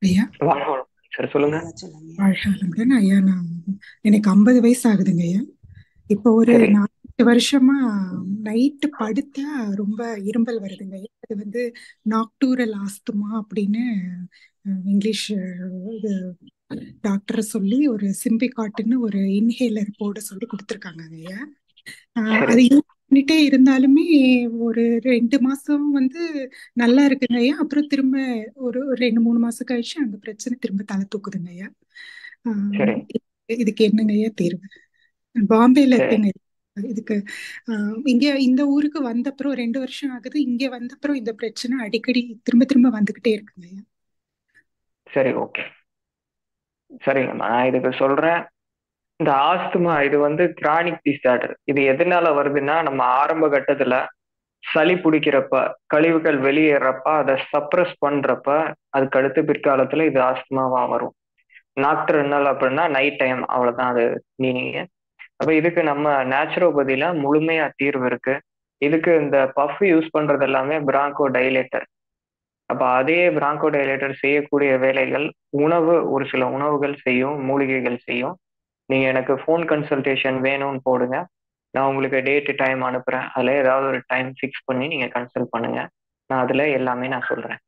ஐயா சொல்லுங்க. வாழ்க வளமுடன் ஐயா. எனக்கு 50 வயசு ஆகுதுங்க ஐயா. இப்போ ஒரு 4 வருஷமா நைட்டு படுத்தா ரொம்ப இரும்பல் வருதுங்க ஐயா. அது வந்து நாக்டூரல் ஆஸ்துமா அப்படின்னு இங்கிலீஷ் இது டாக்டரை சொல்லி ஒரு சிம்பிகாட்னு ஒரு இன்ஹேலர் போட சொல்லி கொடுத்துருக்காங்க ஐயா. அது யூஸ் பண்ணிட்டே இருந்தாலுமே ஒரு 2 மாசம் வந்து நல்லா இருக்குங்க ஐயா. அப்புறம் திரும்ப ஒரு 2-3 மாசம் கழிச்சு அந்த பிரச்சனை திரும்ப தலை தூக்குதுங்க ஐயா. இதுக்கு என்னங்க ஐயா தீர்வு? பாம்பேல இருக்குங்க இதுக்கு. இங்க இந்த ஊருக்கு வந்த அப்புறம் 2 வருஷம் ஆகுது. இங்க வந்த அப்புறம் இந்த பிரச்சனை அடிக்கடி திரும்ப திரும்ப வந்துகிட்டே இருக்குங்க ஐயா. சரி, ஓகே, சரிங்க. நான் இதுக்கு சொல்றேன். இந்த ஆஸ்துமா இது வந்து கிரானிக் டிசார்டர். இது எதனால வருதுன்னா, நம்ம ஆரம்ப கட்டத்துல சளி பிடிக்கிறப்ப, கழிவுகள் வெளியேறப்ப, அதை சப்ரஸ் பண்றப்ப, அதுக்கு அடுத்து பிற்காலத்துல இது ஆஸ்துமாவா வரும். நாக்டர்னல் அப்படின்னா நைட் டைம், அவ்வளவுதான் அது மீனிங். அப்ப இதுக்கு நம்ம நேச்சுரோபதியில முழுமையா தீர்வு இருக்கு. இதுக்கு இந்த பஃப் யூஸ் பண்றது எல்லாமே பிராங்கோ டைலேட்டர். அப்ப அதே பிராங்கோ டைலேட்டர் செய்யக்கூடிய வேலைகள் உணவு, ஒரு சில உணவுகள் செய்யும், மூலிகைகள் செய்யும். நீங்க எனக்கு ஃபோன் கன்சல்டேஷன் வேணும்னு போடுங்க, நான் உங்களுக்கு டேட் டைம் அனுப்புறேன். அதுல ஏதாவது ஒரு டைம் ஃபிக்ஸ் பண்ணி நீங்க கன்சல்ட் பண்ணுங்க. நான் அதுல எல்லாமே நான் சொல்றேன்.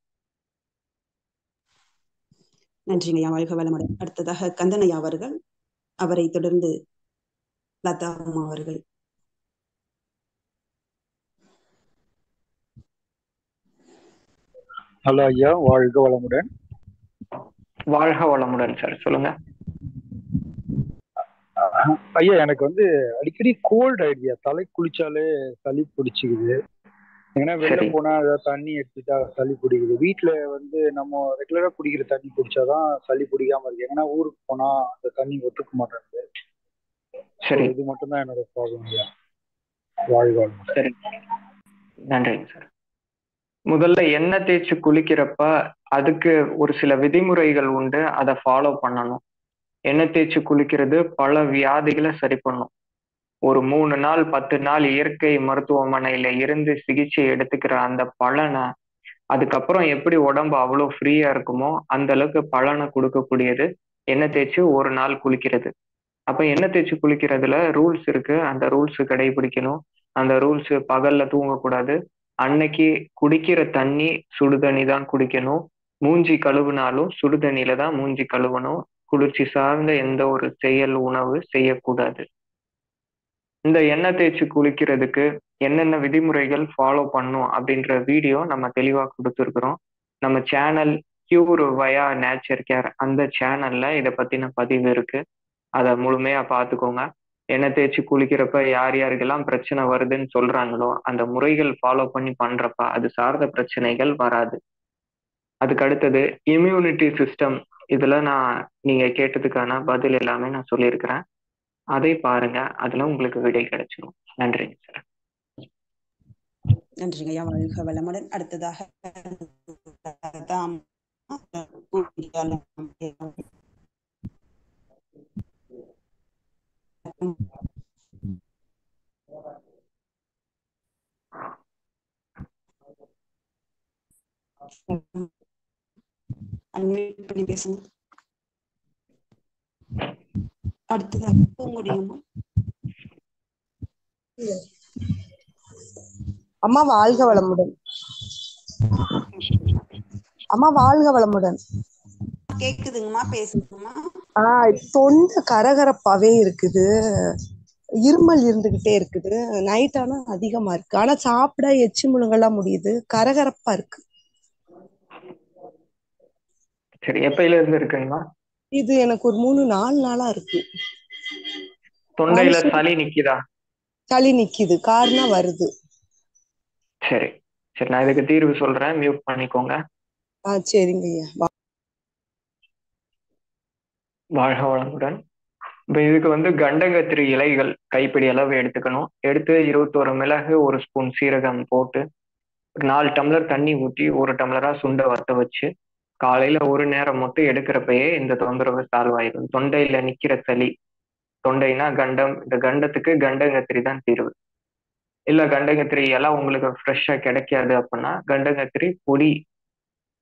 நன்றிங்க ஐயா, வாழ்க வளமுடன். அடுத்ததாக கந்தனையா அவர்கள், அவரை தொடர்ந்து லதா அம்மா அவர்கள். ஹலோ ஐயா, வாழ்க வளமுடன். வாழ்க வளமுடன் சார், சொல்லுங்க ஐயா. எனக்கு வந்து அடிக்கடி கோல்டு ஆயிடுயா, தலை குளிச்சாலே சளி பிடிச்சிக்குது. ஏன்னா வெளில போனா ஏதாவது தண்ணி எடுத்துட்டா சளி பிடிக்குது. வீட்டுல வந்து நம்ம ரெகுலரா குடிக்கிற தண்ணி குடிச்சாதான் சளி பிடிக்காம இருக்கு. ஏன்னா ஊருக்கு போனா அந்த தண்ணி ஒத்துக்க மாட்டேங்குது. இது மட்டும் தான் என்னோட ப்ராப்ளம் ஐயா. வாழ்க வளமுடன். சரி, நன்றிங்க சார். முதல்ல எண்ணெய் தேய்ச்சி குளிக்கிறப்ப அதுக்கு ஒரு சில விதிமுறைகள் உண்டு, அதை ஃபாலோ பண்ணணும். எண்ணெய் தேய்ச்சி குளிக்கிறது பல வியாதிகளை சரி பண்ணும். ஒரு 3 நாள் 10 நாள் இயற்கை மருத்துவமனையில இருந்து சிகிச்சை எடுத்துக்கிற அந்த பலனை, அதுக்கப்புறம் எப்படி உடம்பு அவ்வளோ ஃப்ரீயா இருக்குமோ அந்த அளவுக்கு பலனை கொடுக்கக்கூடியது எண்ணெய் தேய்ச்சி ஒரு நாள் குளிக்கிறது. அப்ப எண்ணெய் தேய்ச்சி குளிக்கிறதுல ரூல்ஸ் இருக்கு. அந்த ரூல்ஸ் கடைபிடிக்கணும். அந்த ரூல்ஸ் பகல்ல தூங்கக்கூடாது. அன்னைக்கு குடிக்கிற தண்ணி சுடு தண்ணி தான் குடிக்கணும். மூஞ்சி கழுவுனாலும் சுடு தண்ணியில தான் மூஞ்சி கழுவணும். குளிர்ச்சி சார்ந்த எந்த ஒரு செயல் உணவு செய்யக்கூடாது. இந்த எண்ணெய் தேய்ச்சி குளிக்கிறதுக்கு என்னென்ன விதிமுறைகள் ஃபாலோ பண்ணும் அப்படின்ற வீடியோ நம்ம தெளிவா கொடுத்துருக்குறோம். நம்ம சேனல் கியூர் வயா நேச்சர் கேர், அந்த சேனல்ல இதை பத்தின பதிவு இருக்கு. அதை முழுமையா பார்த்துக்கோங்க. எண்ணெய் தேய்ச்சி குளிக்கிறப்ப யார் யாருக்கெல்லாம் பிரச்சனை வருதுன்னு சொல்றாங்களோ அந்த முறைகள் ஃபாலோ பண்ணி பண்றப்ப அது சார்ந்த பிரச்சனைகள் வராது. அதுக்கு அடுத்தது இம்யூனிட்டி சிஸ்டம். இதுல நான் நீங்க கேட்டதுக்கான பதில் எல்லாமே நான் சொல்லியிருக்கிறேன். அதை பாருங்க, அதுல உங்களுக்கு விடை கிடைச்சிடும். நன்றிங்க சார். நன்றிங்க ஐயா, வாழ்க வளமுடன். அடுத்ததாக அன்மியூட் பண்ணி பேசுங்க. அடுத்ததாக பூங்குடியம்மா. அம்மா வாழ்க வளமுடன். அம்மா வாழ்க வளமுடன். கேக்குதுங்கம்மா, பேசுங்கம்மா. தொண்டை கரகரப்பாவே இருக்குது, இருமல் இருந்துகிட்டே இருக்குது. நைட் ஆனா அதிகமா இருக்கு. ஆனா சாப்பிட எச்சி முழுங்கெல்லாம் முடியுது, கரகரப்பா இருக்கு. சரி, எப்பையில இருந்து இருக்குங்கம்மா? இது எனக்கு ஒரு 3-4 நாளா இருக்கு. தொண்டையில சளி நிக்குதா? சளி நிக்குது, காரணா வருது. சரி சரி, நான் இதுக்கு தீர்வு சொல்றேன், மியூட் பண்ணிக்கோங்க. சரிங்க ஐயா. வாழ்க வளமுடன். இப்போ இதுக்கு வந்து கண்டங்கத்திரி இலைகள் கைப்பிடி அளவு எடுத்துக்கணும். எடுத்து 21 மிளகு, 1 ஸ்பூன் சீரகம் போட்டு 4 டம்ளர் தண்ணி ஊற்றி 1 டம்ளரா சுண்ட வத்த வச்சு காலையில ஒரு நேரம் மட்டும் எடுக்கிறப்பயே இந்த தொந்தரவு சால்வ் ஆயிடும். தொண்டையில நிக்கிற சளி, தொண்டைனா கண்டம், இந்த கண்டத்துக்கு கண்டங்கத்திரி தான் தீர்வு. இல்ல கண்டங்கத்திரி எல்லாம் உங்களுக்கு ஃப்ரெஷ்ஷா கிடைக்காது அப்படின்னா கண்டங்கத்திரி பொடி,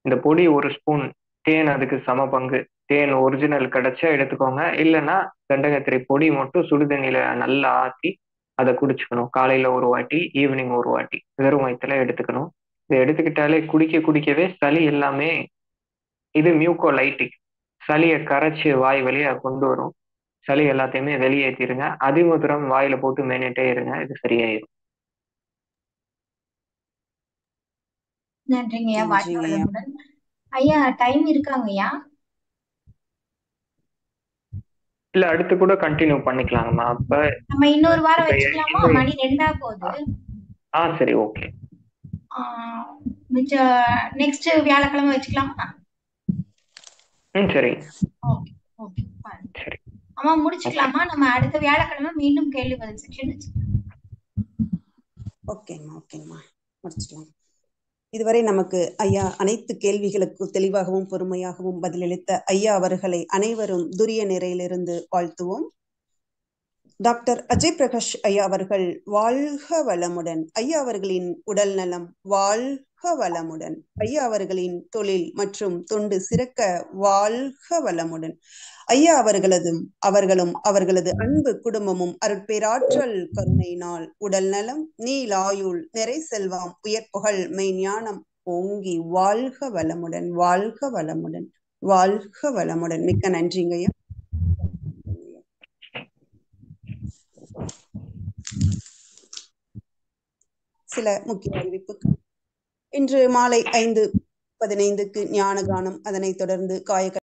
இந்த பொடி 1 ஸ்பூன், தேன் அதுக்கு சம பங்கு, தேன் ஒரிஜினல் கிடைச்சா எடுத்துக்கோங்க. இல்லைன்னா கண்டங்கத்திரி பொடி மட்டும் சுடுதண்ணியில நல்லா ஆற்றி அதை குடிச்சுக்கணும். காலையில ஒரு வாட்டி, ஈவினிங் ஒரு வாட்டி வெறும் வயிற்றுல எடுத்துக்கணும். இதை எடுத்துக்கிட்டாலே குடிக்கவே சளி எல்லாமே, இது மியூகோலைட்டிக், சளியை கரைச்சு வாய் வழியா கொண்டு வரும். சளி எல்லாத்தையுமே வெளியேற்றிருங்க. அதிமதுரம் வாயில போட்டு மேனிட்டே இருங்க, இது சரியாயிரும். நன்றிங்கய்யா, வாழ்க வளமுடன். ஐயா டைம் இருக்காங்கய்யா? இல்ல, அடுத்து கூட கண்டினியூ பண்ணிக்கலாங்கம்மா. அப்ப நம்ம இன்னொரு வாரம் வச்சுக்கலாமா? மணி 2 போகுது. சரி, ஓகே. நெக்ஸ்ட் வியாழக்கிழமை வச்சுக்கலாமா? சரி. ஓகே ஓகே சரி. அம்மா முடிச்சுக்கலாமா? நம்ம அடுத்த வியாழக்கிழமை மீண்டும் கேள்வி பதில் செக்ஷன் வச்சுக்கலாம். ஓகேம்மா முடிச்சுக்கலாம். இதுவரை நமக்கு ஐயா அனைத்து கேள்விகளுக்கு தெளிவாகவும் பொறுமையாகவும் பதிலளித்த ஐயா அவர்களை அனைவரும் துரிய நிறையிலிருந்து வாழ்த்துவோம். டாக்டர் அஜய் பிரகாஷ் ஐயா அவர்கள் வாழ்க வளமுடன். ஐயா அவர்களின் உடல் நலம் வாழ்க வளமுடன். ஐயா அவர்களின் தொழில் மற்றும் தொண்டு சிறக்க வாழ்க வளமுடன். ஐயா அவர்களும் அவர்களது அன்பு குடும்பமும் அருட்பேராற்றல் கருணையினால் உடல் நலம், நீலாயுள், நிறை செல்வம், உயர்ப்புகழ், மெய்ஞானம் ஓங்கி வாழ்க வளமுடன், வாழ்க வளமுடன், வாழ்க வளமுடன். மிக்க நன்றிங்க ஐயா. சில முக்கிய அறிவிப்புகள். இன்று மாலை 5:15 ஞான கானம், அதனைத் தொடர்ந்து காய